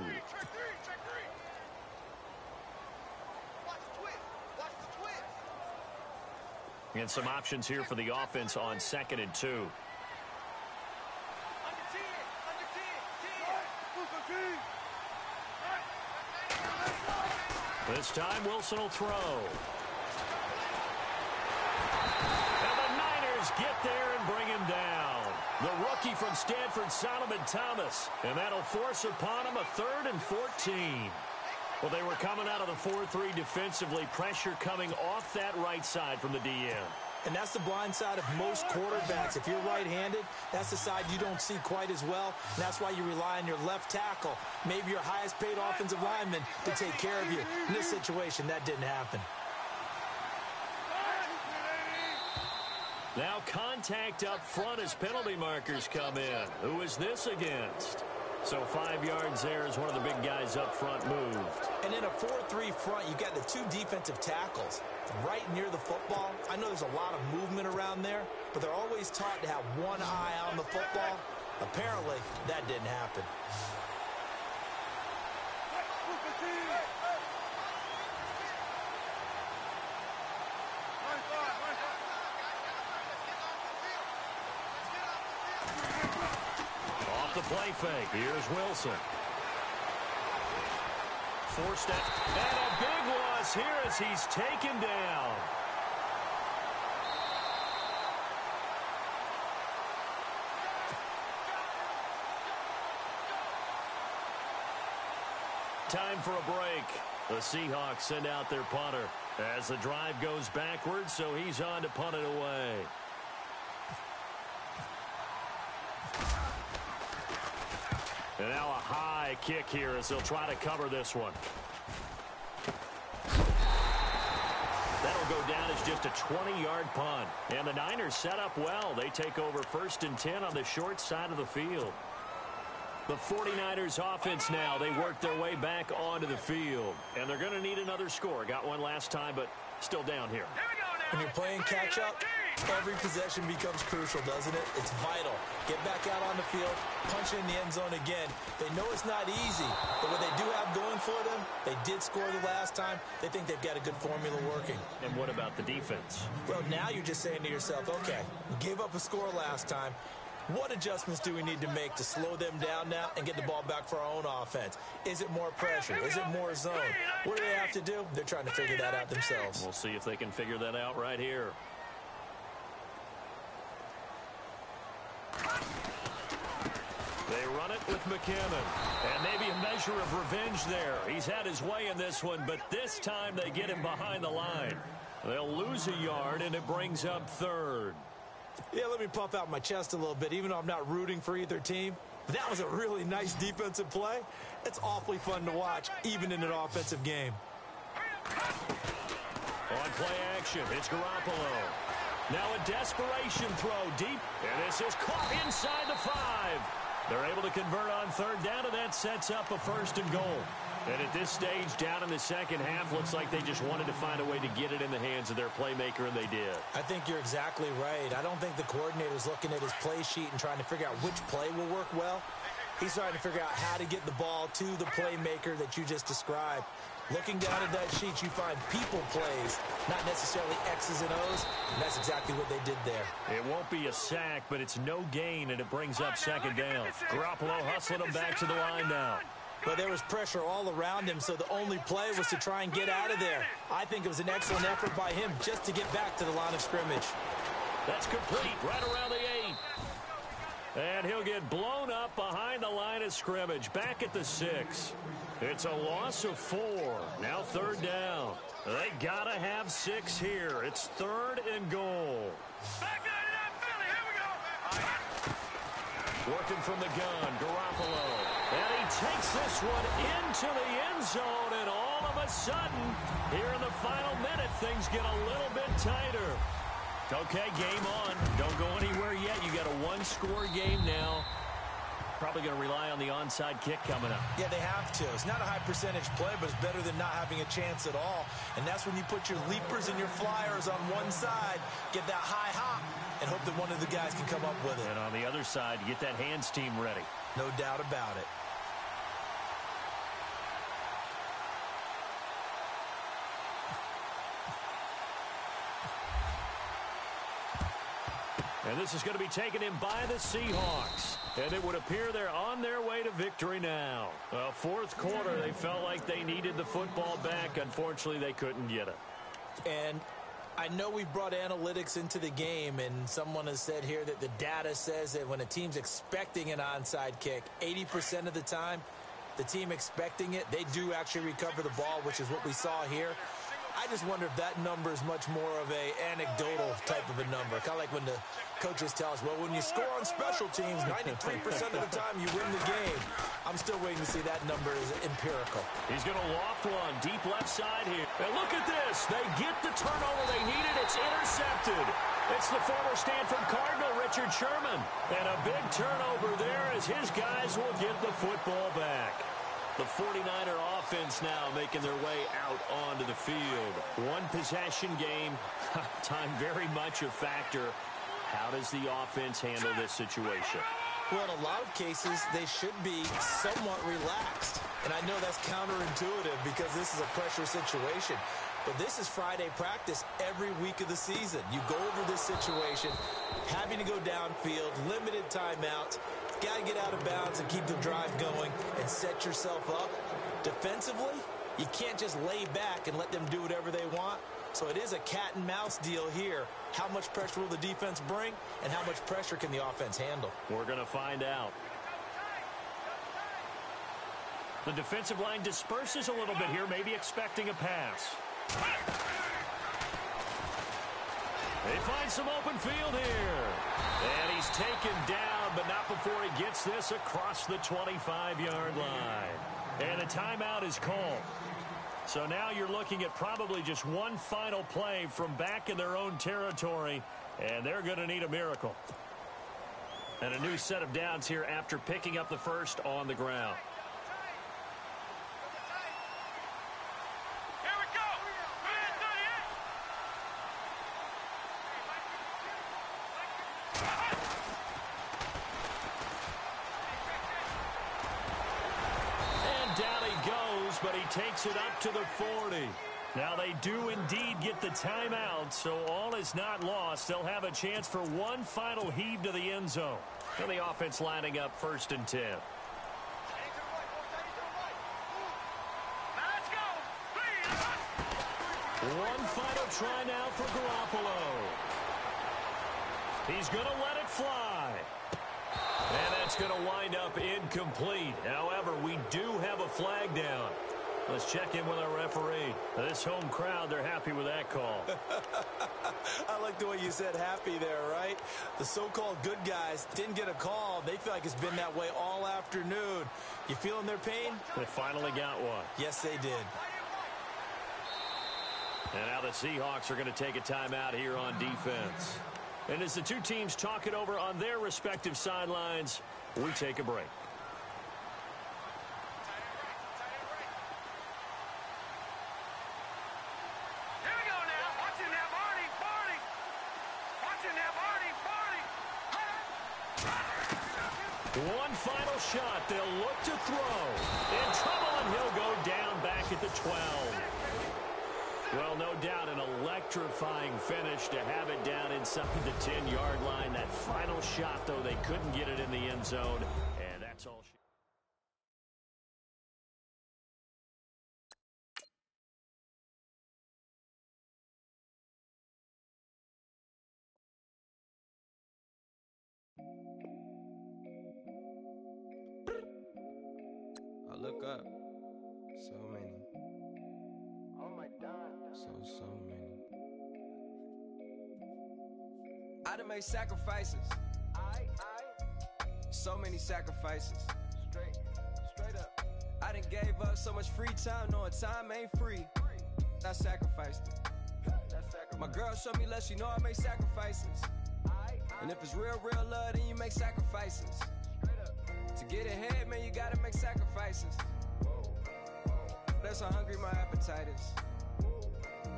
And some options here for the offense on 2nd and 2. This time, Wilson will throw. And the Niners get there and bring him down. The rookie from Stanford, Solomon Thomas. And that'll force upon him a 3rd and 14. Well, they were coming out of the 4-3 defensively. Pressure coming off that right side from the DN. And that's the blind side of most quarterbacks. If you're right-handed, that's the side you don't see quite as well. And that's why you rely on your left tackle, maybe your highest-paid offensive lineman, to take care of you. In this situation, that didn't happen. Now contact up front as penalty markers come in. Who is this against? So 5 yards there as one of the big guys up front moved. And in a 4-3 front, you've got the 2 defensive tackles right near the football. I know there's a lot of movement around there, but they're always taught to have one eye on the football. Apparently, that didn't happen. The play fake. Here's Wilson. Forced out. And a big loss here as he's taken down. Time for a break. The Seahawks send out their punter as the drive goes backwards, so he's on to punt it away. And now a high kick here as they'll try to cover this one. That'll go down as just a 20-yard punt. And the Niners set up well. They take over 1st and 10 on the short side of the field. The 49ers offense now, they work their way back onto the field. And they're going to need another score. Got one last time, but still down here. When you're playing catch-up, every possession becomes crucial, doesn't it? It's vital. Get back out on the field, punch in the end zone again. They know it's not easy, but what they do have going for them, they did score the last time. They think they've got a good formula working. And what about the defense? Well, now you're just saying to yourself, okay, we gave up a score last time. What adjustments do we need to make to slow them down now and get the ball back for our own offense? Is it more pressure? Is it more zone? What do they have to do? They're trying to figure that out themselves. We'll see if they can figure that out right here. They run it with McKinnon. And maybe a measure of revenge there. He's had his way in this one, but this time they get him behind the line. They'll lose a yard, and it brings up 3rd. Yeah, let me puff out my chest a little bit, even though I'm not rooting for either team. That was a really nice defensive play. It's awfully fun to watch, even in an offensive game. On play action, it's Garoppolo. Now a desperation throw deep, and this is caught inside the 5. They're able to convert on 3rd down, and that sets up a 1st and goal. And at this stage, down in the second half, looks like they just wanted to find a way to get it in the hands of their playmaker, and they did. I think you're exactly right. I don't think the coordinator's looking at his play sheet and trying to figure out which play will work well. He's trying to figure out how to get the ball to the playmaker that you just described. Looking down at that sheet, you find people plays, not necessarily X's and O's, and that's exactly what they did there. It won't be a sack, but it's no gain, and it brings up 2nd down. Garoppolo hustling him back to the line now. But there was pressure all around him, so the only play was to try and get out of there. I think it was an excellent effort by him just to get back to the line of scrimmage. That's complete right around the 8. And he'll get blown up behind the line of scrimmage, back at the 6. It's a loss of 4. Now 3rd down. They got to have 6 here. It's 3rd and goal. Back out of that Philly. Here we go. Working from the gun, Garoppolo. And he takes this one into the end zone, and all of a sudden, here in the final minute, things get a little bit tighter. Okay, game on. Don't go anywhere yet. You got a one-score game now. Probably going to rely on the onside kick coming up. Yeah, they have to. It's not a high percentage play, but it's better than not having a chance at all. And that's when you put your leapers and your flyers on one side, get that high hop, and hope that one of the guys can come up with it. And on the other side, get that hands team ready. No doubt about it. And this is going to be taken in by the Seahawks. And it would appear they're on their way to victory now. Fourth quarter, they felt like they needed the football back. Unfortunately, they couldn't get it. And I know we've brought analytics into the game, and someone has said here that the data says that when a team's expecting an onside kick, 80% of the time, the team expecting it, they do actually recover the ball, which is what we saw here. I just wonder if that number is much more of a anecdotal type of a number. Kind of like when the coaches tell us, well, when you score on special teams, 93% of the time you win the game. I'm still waiting to see that number is empirical. He's going to loft one deep left side here. And look at this. They get the turnover they needed. It's intercepted. It's the former Stanford Cardinal, Richard Sherman. And a big turnover there as his guys will get the football back. The 49er offense now making their way out onto the field. One possession game. Time very much a factor. How does the offense handle this situation? Well, in a lot of cases, they should be somewhat relaxed. And I know that's counterintuitive because this is a pressure situation. But this is Friday practice every week of the season. You go over this situation, having to go downfield, limited timeouts. Got to get out of bounds and keep the drive going and set yourself up. Defensively, you can't just lay back and let them do whatever they want. So it is a cat and mouse deal here. How much pressure will the defense bring, and how much pressure can the offense handle? We're going to find out. The defensive line disperses a little bit here, maybe expecting a pass. They find some open field here. And he's taken down, but not before he gets this across the 25-yard line. And a timeout is called. So now you're looking at probably just one final play from back in their own territory, and they're going to need a miracle. And a new set of downs here after picking up the first on the ground. Here we go. 38. And down he goes, but he takes it up to the 40. Now they do indeed get the timeout, so all is not lost. They'll have a chance for one final heave to the end zone. And the offense lining up 1st and 10. Let's go. One final try now for Garoppolo. He's going to let it fly. And that's going to wind up incomplete. However, we do have a flag down. Let's check in with our referee. This home crowd, they're happy with that call. I like the way you said happy there, right? The so-called good guys didn't get a call. They feel like it's been that way all afternoon. You feeling their pain? They finally got one. Yes, they did. And now the Seahawks are going to take a timeout here on defense. And as the two teams talk it over on their respective sidelines, we take a break. Here we go now. Watching that Barney. Watching that Barney. One final shot. They'll look to throw. In trouble, and he'll go down back at the 12. Well, no doubt an electrifying finish to have it down inside the 10-yard line. That final shot, though, they couldn't get it in the end zone. And that's all she look up. So many. Oh my God. So many. I done made sacrifices. So many sacrifices. Straight up. I done gave up so much free time, knowing time ain't free. I sacrificed it. My girl showed me love, she know I make sacrifices. And if it's real love, then you make sacrifices. To get ahead, man, you gotta make sacrifices. That's how hungry my appetite is.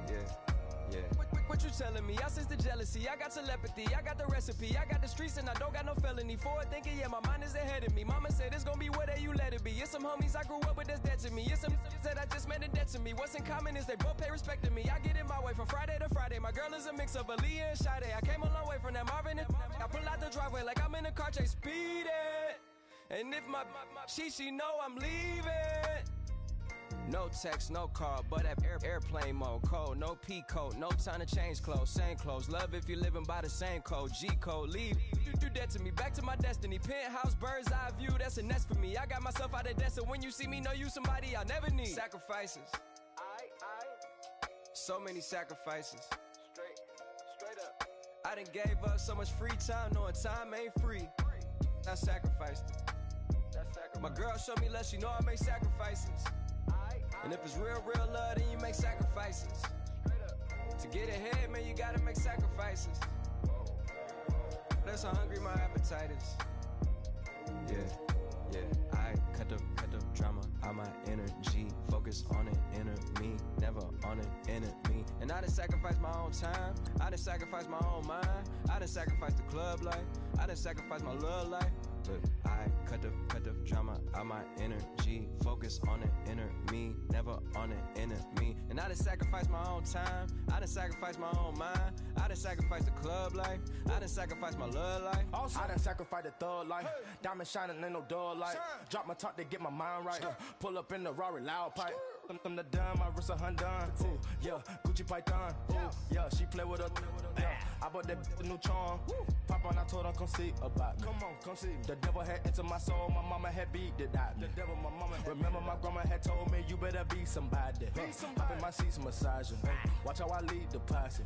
Yeah. What you telling me? I sense the jealousy, I got telepathy, I got the recipe, I got the streets and I don't got no felony. Forward thinking, yeah, my mind is ahead of me. Mama said it's gonna be whatever you let it be. It's some homies I grew up with that's dead to me. It's some that I just made a debt to me. What's in common is they both pay respect to me. I get it my way from Friday to Friday. My girl is a mix of Aaliyah and Sade. I came a long way from that Marvin and I pull out the driveway like I'm in a car chase speeding. And if my she know I'm leaving. No text, no call, but at airplane mode. Cold, no P code, no time to change clothes. Same clothes, love if you're living by the same code. G code, leave. You do that to me, back to my destiny. Penthouse, bird's eye view, that's a nest for me. I got myself out of debt, so when you see me, know you somebody I never need. Sacrifices. So many sacrifices. Straight up. I done gave up so much free time, knowing time ain't free. I sacrificed it. My girl showed me love, she know I make sacrifices. And if it's real love, then you make sacrifices. To get ahead, man, you gotta make sacrifices. That's how hungry my appetite is. Yeah. I cut the drama out my energy. Focus on an enemy, never on an enemy. And I done sacrificed my own time. I done sacrificed my own mind. I done sacrificed the club life. I done sacrificed my love life. But I cut the drama out my energy. Focus on an inner me, never on an enemy. And I done sacrificed my own time. I done sacrificed my own mind. I done sacrificed the club life. I done sacrificed my love life. Also, I done sacrificed the thug life. Hey. Diamond shining, ain't no dull light. Drop my top to get my mind right. Pull up in the Rari loud pipe. Them the dime, my wrist a Hyundai. Ooh, yeah, Gucci Python. Ooh, yeah, she play with her. Yeah, I bought that the new charm. Pop on, I told her come see about me. Come on, come see. The devil had entered my soul, my mama had beat it out. The devil, my mama. Remember my grandma had told me you better be somebody. Hop in my seats, massaging. Watch how I lead the posse.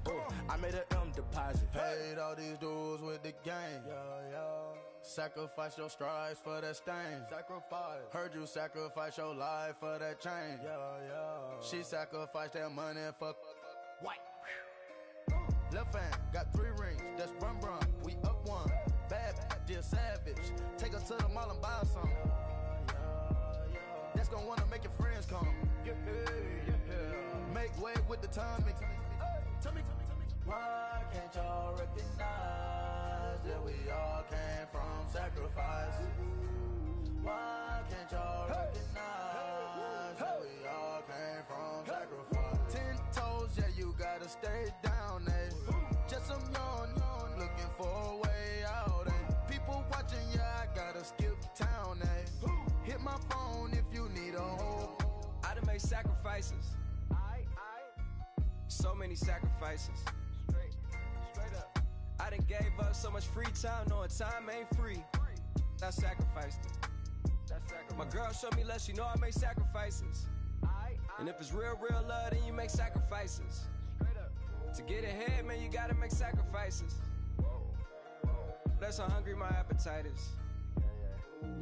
I made an M deposit. Paid all these dues with the game. Yeah. Sacrifice your strides for that stain. Sacrifice. Heard you sacrifice your life for that change. Yeah. She sacrificed that money for white. Left hand got 3 rings. That's brum. We up one. Bad, dear savage. Take her to the mall and buy something. That's gonna wanna make your friends come. Make way with the timing. Tell me. Why can't y'all recognize that we all came from sacrifice? Why can't y'all recognize that we all came from sacrifice? 10 toes, yeah, you gotta stay down, eh? Just some yawn, looking for a way out, eh? People watching, yeah, I gotta skip town, eh? Hit my phone if you need a hold. I done made sacrifices. So many sacrifices. Straight up. I done gave up so much free time, knowing time ain't free. I sacrificed it. My girl showed me love, she know I make sacrifices. And if it's real love, then you make sacrifices. To get ahead, man, you gotta make sacrifices. That's how hungry my appetite is.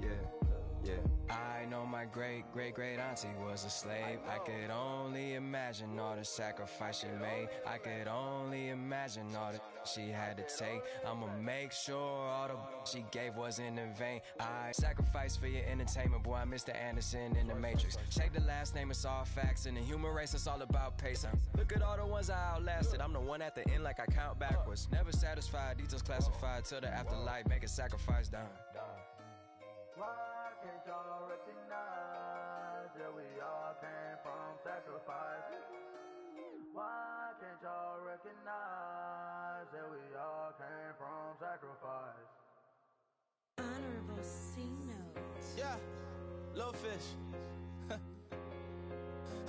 Yeah. I know my great auntie was a slave. I could only imagine all the sacrifice she made. I could only imagine all that she had to take. I'ma make sure all the she gave wasn't in vain. I sacrificed for your entertainment, boy. I'm Mr. Anderson in the Matrix. Check the last name, it's all facts. In the human race, it's all about pacing. Look at all the ones I outlasted. I'm the one at the end like I count backwards. Never satisfied, details classified till the afterlife. Make a sacrifice down. Why can't y'all recognize that we all came from sacrifice? Why can't y'all recognize that we all came from sacrifice? Honorable C note. Yeah, Lil Fish.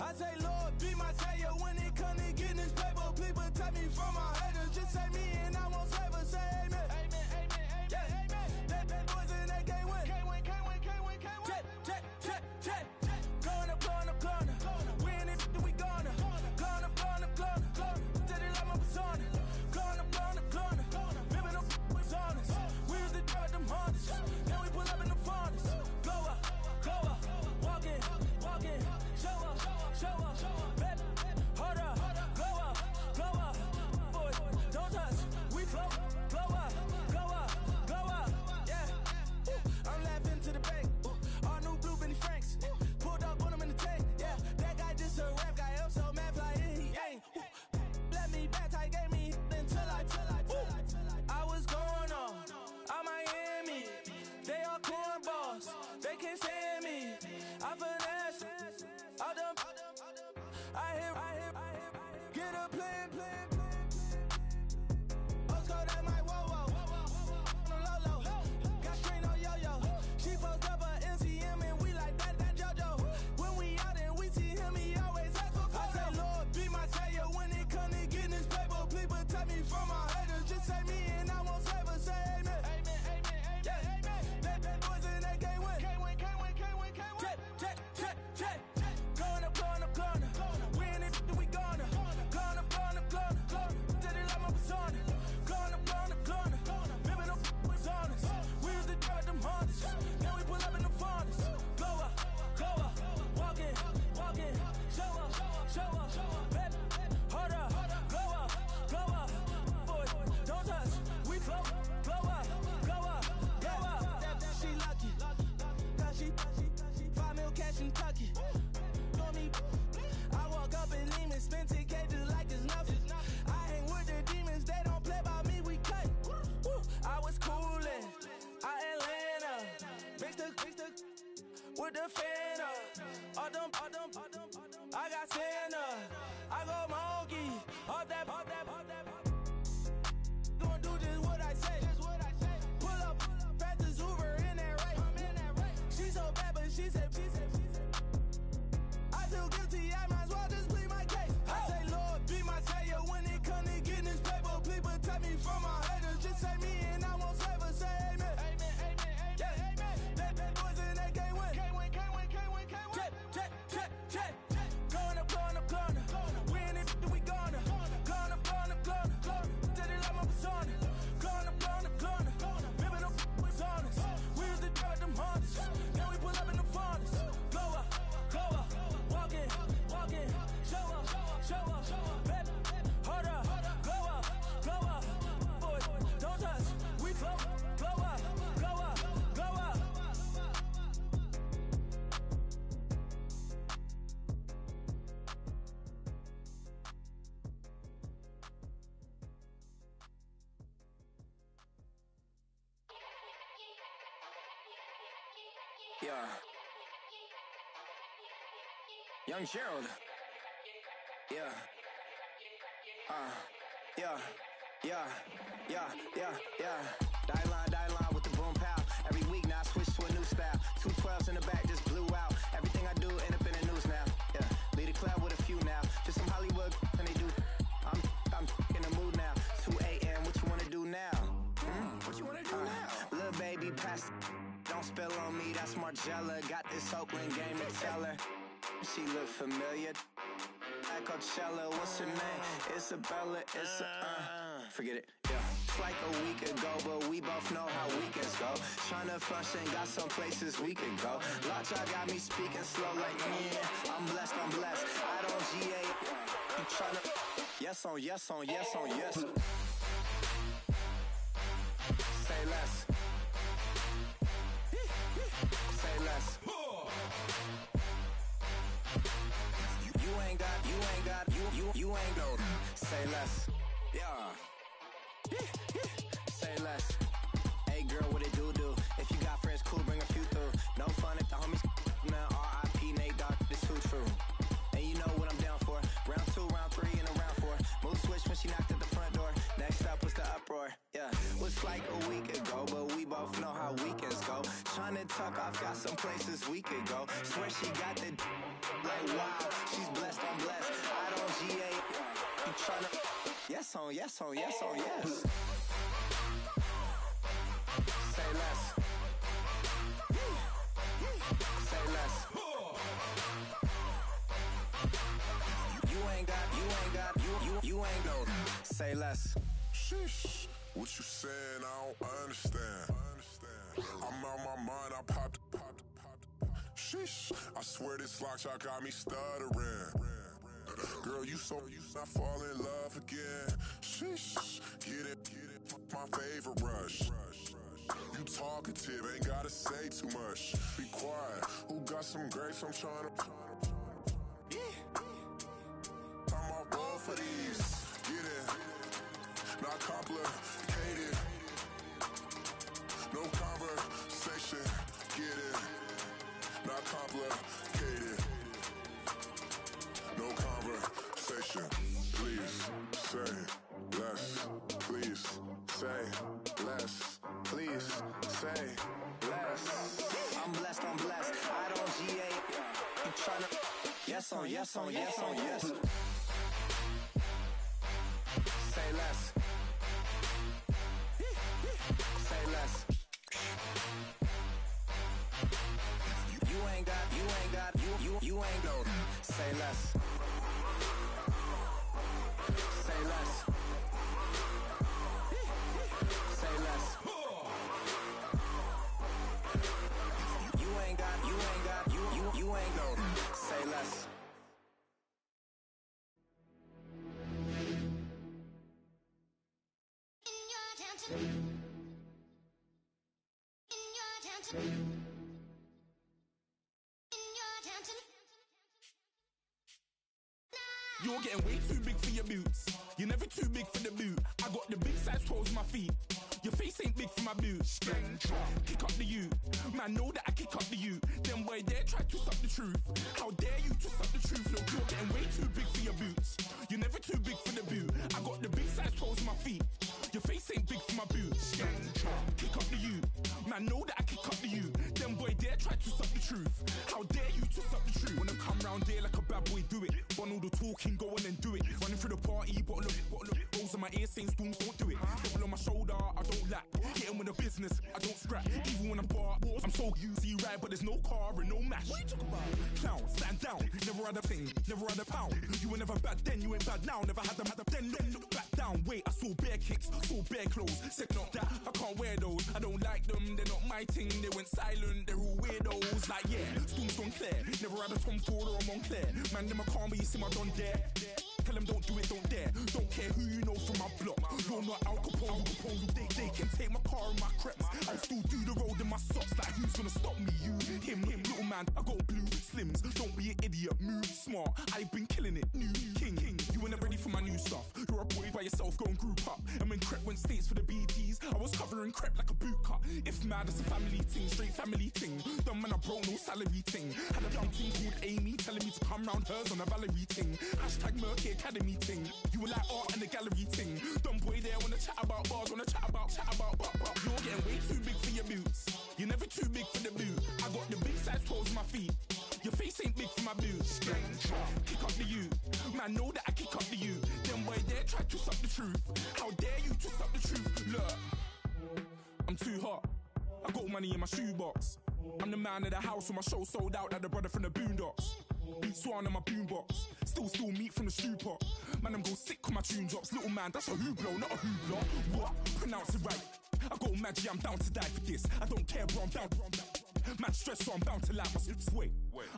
I say, Lord, be my savior when it come to getting this paper. Please protect me from my haters. Just say me and I won't flavor. Say amen. Amen. That boys in that can't win. Can't win. can't stand me. I finesse all them. I hit, get a plan. Osco, that my whoa. On the low. Got strain on yo-yo. She post up a MCM and we like that JoJo. When we out and we see him, he always ask for photo. I say, Lord, be my savior when it come to getting this paper. Please protect me from my haters. Just say me and I won't save her. Say amen. That boys in that can't win. Check. Going up. We in it, we gonna. Going up. Did it like my persona. Going up. Ripping up was honest. We used to drive them Hondas. Now we pull up in the Fondas. Glow up. Walking. Show up. Baby, hold up. Glow up. Boys, don't touch. We flow. Glow up. She lucky. Cause she 5 mil cash in Kentucky. Know me. I walk up in Lehman, spend 10K just like it's nothing. I hang with the demons, they don't play by me, we cut. Woo. I was coolin', Atlanta, mixed with the Fanta. All them, I got Santa, I go monkey, all that. Gonna do just what I say. Pull up, fastest Uber in that race. She so bad, but she said. I feel guilty, I might as well just plead my case. I say, Lord, be my savior when it come to getting this paper. Please protect me from my haters. Just say me and I won't save her. Say amen. That boys in that can't win. Check. Going up. We in it, we gonna. Going up. Did it like my persona. Going up. Ripping up was honest. We used to drive them Hondas. Now we pull up in the Fondas. Glow up. Walking. Show up. Baby, hold up. Glow up. Boys, don't touch. We flow. Glow up. Yeah. Young Gerald. Yeah. Die line with the boom pow. Every week now I switch to a new style. 212s in the back just blew out. Everything I do end up in the news now. Yeah. Lead a club with a few now. Just some Hollywood and they do. I'm in the mood now. 2 a.m. What you wanna do now? What you wanna do now? Little baby pass. Don't spill on me. That's Margella. Got this Oakland game to tell her. She look familiar. At Coachella, what's her name? Isabella, forget it, yeah. It's like a week ago, but we both know how weekends go. Tryna function, got some places we could go. Lockjaw got me speaking slow like, yeah, I'm blessed. I don't GA, I'm tryna, yes on yes. Say less. Say less. You ain't got, say less. Yeah. Say less. Hey girl, what it do? If you got friends, cool, bring a few through. No fun if the homies, man, R.I.P. Nate Dogg, this too true. And you know what I'm down for. Round 2, round 3, and a round 4. Move switch when she knocked at the front door. Next up was the uproar, yeah. Was like a week ago, but we both know how weekends go. Tryna tuck off, got some places we could go. Swear she got the like wow, she's blessed, I'm blessed. I don't GA, I'm tryna yes on yes. Say less. Say less. You ain't got, say less. Sheesh, what you saying? I don't understand. I'm out my mind, I popped. Sheesh, I swear this lockjaw got me stuttering. Girl, you not fall in love again. Sheesh, get it, my favorite rush. You talkative, ain't gotta say too much. Be quiet, who got some grapes? I'm tryna. I'm off both for these. Get it, not complicated. No conversation, get it. tryna. Yes on yes on yes on yes. Say less. Say less. You ain't got, you ain't no. Say less. Say less. Say less. You ain't got, you ain't no. Say less. You're getting way too big for your boots. You're never too big for the boot. I got the big size toes on my feet. Your face ain't big for my boots. Kick up the you. Man, know that I kick up the you. Them boy there try to suck the truth. How dare you to suck the truth? Look, you're getting way too big for your boots. You're never too big for the boot. I got the big size toes on my feet. Your face ain't big for my boots. Kick up the you. Man, know that I kick up the you. Them boy there try to suck the truth. How dare you to suck the truth? Wanna come round there like a bad boy, do it. Want all the talking, go on and do it. Running through the party, bottle up. Rolls on my ear saying storms, don't do it. Double on my shoulder, I don't lack. Getting with the business, I don't scrap. Even when I'm bar, I'm so easy right, but there's no car and no mash. What you talk about? Clown, stand down. Never had a thing, never had a pound. You were never bad then, you ain't bad now. Never had them, then look back down. Wait, I saw bare kicks, saw bare clothes. Said not that, I can't wear those. I don't like them, they're not my thing. They went silent, they're all weirdos. Like yeah, Storm's gone clear. Never had a Tom Ford or a Montclair. Man, them a calm, but you see my Don there. Tell them don't do it, don't dare. Don't care who you know from my block. You're not Al Capone, they can take my car and my creps. I still do the road in my socks. Like who's gonna stop me? You, him, little man. I got blue slims. Don't be an idiot, move smart. I've been killing it, new king. You ain't ready for my new stuff. You're a boy by yourself, go and group up. And when Crep went states for the BTs, I was covering Crep like a boot cut. If mad, it's a family thing, straight family thing. Dumb man, I broke no salary thing. Had a young thing called Amy telling me to come round hers on a Valerie thing. Hashtag Murky Academy thing. You were like art and the gallery thing. Dumb boy there wanna chat about bars, wanna chat about. You're getting way too big for your boots. You're never too big for the boot. I got the big size toes on my feet. Your face ain't big for my boots. Kick up the you. Man, know that I kick up the you. Them boy there try to suck the truth. How dare you to suck the truth? Look, I'm too hot. I got money in my shoebox. I'm the man of the house when my show sold out like the brother from the Boondocks. Beat Swan on my boombox. Still meat from the stew pot. Man, I'm go sick when my tune drops. Little man, that's a hooplo, not a hoopla. What? Pronounce it right. I got magic, I'm down to die for this. I don't care, bro, I'm down. Man stressed, so I'm bound to like my slips. Wait,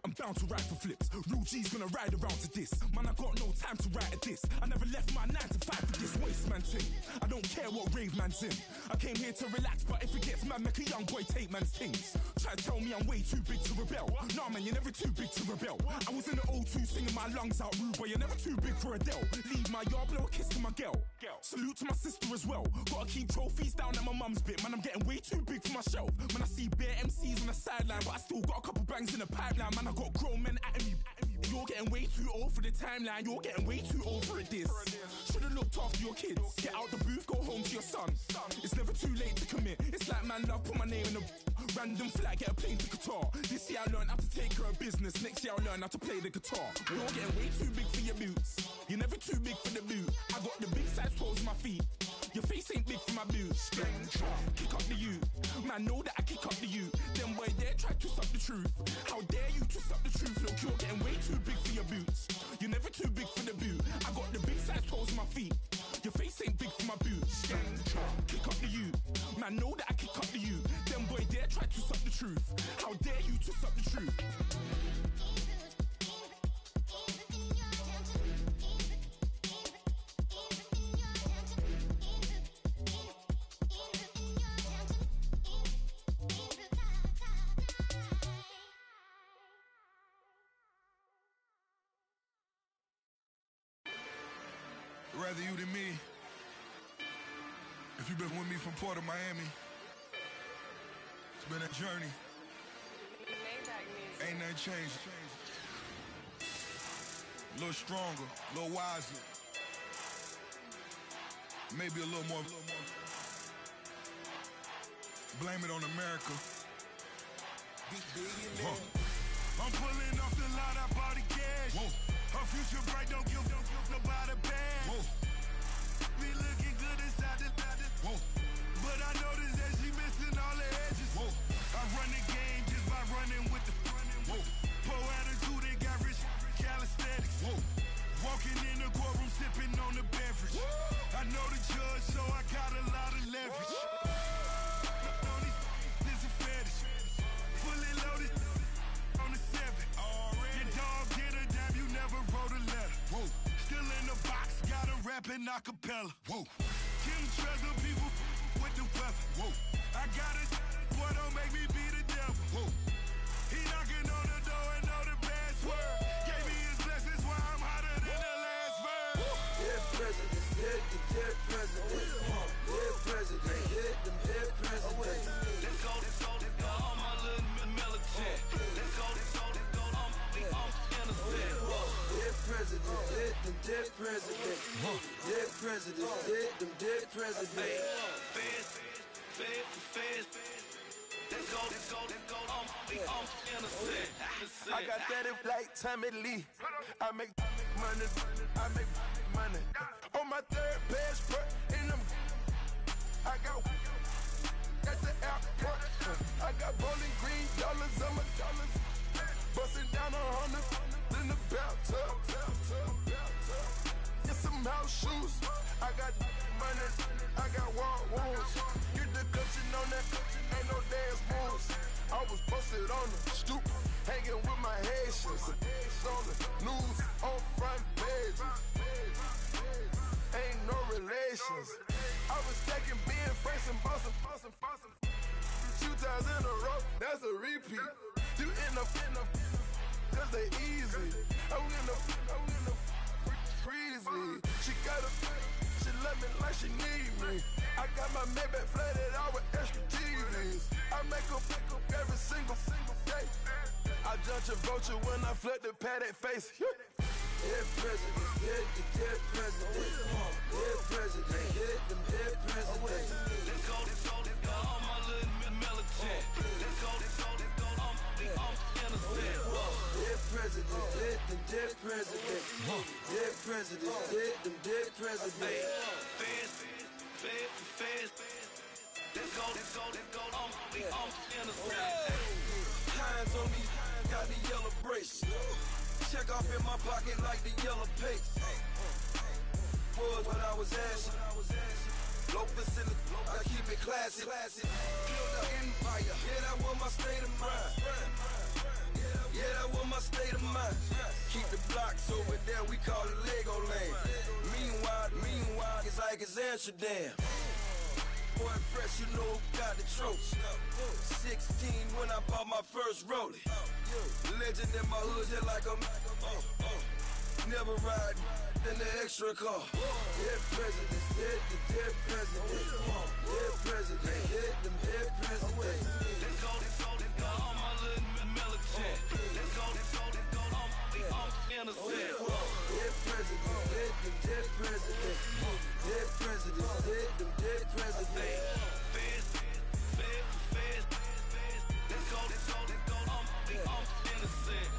I'm bound to ride for flips. Real G's gonna ride around to this. Man, I got no time to write at this. I never left my 9 to 5 for this waste man thing. I don't care what rave man's in. I came here to relax, but if it gets mad, make a young boy take man's things. Try to tell me I'm way too big to rebel. Nah, man, you're never too big to rebel. I was in the O2 singing my lungs out, rude, but you're never too big for Adele. Leave my yard, blow a kiss to my girl. Salute to my sister as well. Gotta keep trophies down at my mum's bit. Man, I'm getting way too big for my shelf. Man, I see bare MCs on the sideline, but I still got a couple bangs in the pipeline. Man, I got grown men at me. You're getting way too old for the timeline. You're getting way too old for a diss. Should've looked after your kids. Get out the booth, go home to your son. It's never too late to commit. It's like man, love, put my name in a random flag, get a plane to Qatar. This year I learned how to take care of business. Next year I learned how to play the guitar. You're getting way too big for your boots. You're never too big for the boot. I got the big size toes on my feet. Your face ain't big for my boots. Kick up the you. Man, know that I kick up the you. Them boy there try to suck the truth. How dare you to suck the truth? Look, you're getting way too big for your boots. You're never too big for the boot. I got the big size toes on my feet. Your face ain't big for my boots. Kick up the you. Man, know that I kick up the you. Them boy there try to suck the truth. How dare you to suck the truth? Rather you than me. If you've been with me from Port of Miami, it's been a journey. Ain't nothing changed. A little stronger, a little wiser. Maybe a little more. Blame it on America. I'm pulling off the lot, I bought the cash. Whoa. Her future bright, don't give nobody bad. Whoa. Be looking good inside the whoa. But I noticed that she missing all the edges. Whoa. I run the game just by running with the whoa. Poor attitude, they got rich calisthenics. Whoa. Walking in the courtroom, sipping on the beverage. Whoa. I know the judge, so I got a lot of leverage. This is a fetish. Fully loaded on the 7. Your dog get a dime, you never wrote a letter. Whoa. Still in the box, got a rapping acapella. Whoa. Kim Treasure, people with the weapon. Whoa. I got it, boy, don't make me be the devil. Whoa. He knocking on the door and know the password. Gave me his blessings while I'm hotter than the last verse. Dead presidents, dead presidents. Dead presidents, dead presidents. Let's go, all my little militant. Let's go, I'm innocent. Dead presidents, dead presidents. Dead presidents, dead presidents. Feds. Let's go, I'm innocent. I got that if like Tommy Lee. I make money. On my third passport, and I got at the airport. I got bowling green dollars on my dollars. Busting down 100 in the bathtub. Get some house shoes. I got money. I got war wounds. Get the cushion on that. Ain't no dance moves. I was posted on the stoop, hanging with my Haitians. On the news, on front pages. Ain't no relations. I was stacking being Franks and Boston. 2 times in a row, that's a repeat. You end up, cause they easy. I'm in the freezy. She love me like she need me. I got my Maybach flooded out with extra TVs. I make her pick up every single day. I judge a vulture when I flood the Paddock face. Dead presidents, dead presidents. Dead presidents, dead presidents. Let's go, all my little militant. Let's go, I'm innocent. Dead presidents, dead presidents. Dead presidents, dead presidents. Feds. Let's go, I'm innocent. Hands on me, got the yellow brace. Check off in my pocket like the yellow paste. Was what I was asking. Low facility, I keep it classy. Build an empire, yeah, that was my state of mind. Yeah, that was my state of mind. Keep the blocks over there, we call it Lego Land. Meanwhile, it's like it's Amsterdam. Boy, fresh, you know who got the tropes. 16 when I bought my first rollie. Legend in my hood, just like a never ride in the extra car. Dead presidents, dead presidents. Dead presidents, dead presidents. Let's go, all my little militant. Let's go, I'm innocent. Dead presidents, dead presidents. Dead presidents, dead presidents. Feds. Let's go, I'm innocent.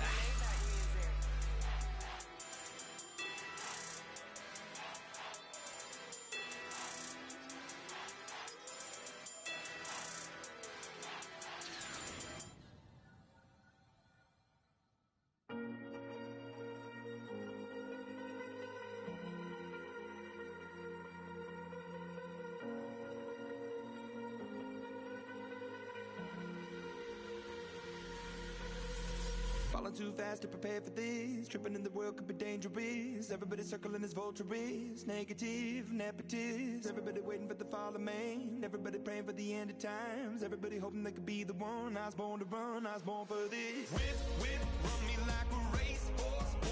Falling too fast to prepare for this. Tripping in the world could be dangerous. Everybody circling as vultures. Negative, nepotist. Everybody waiting for the fall of man. Everybody praying for the end of times. Everybody hoping they could be the one. I was born to run, I was born for this. Whip, run me like a racehorse.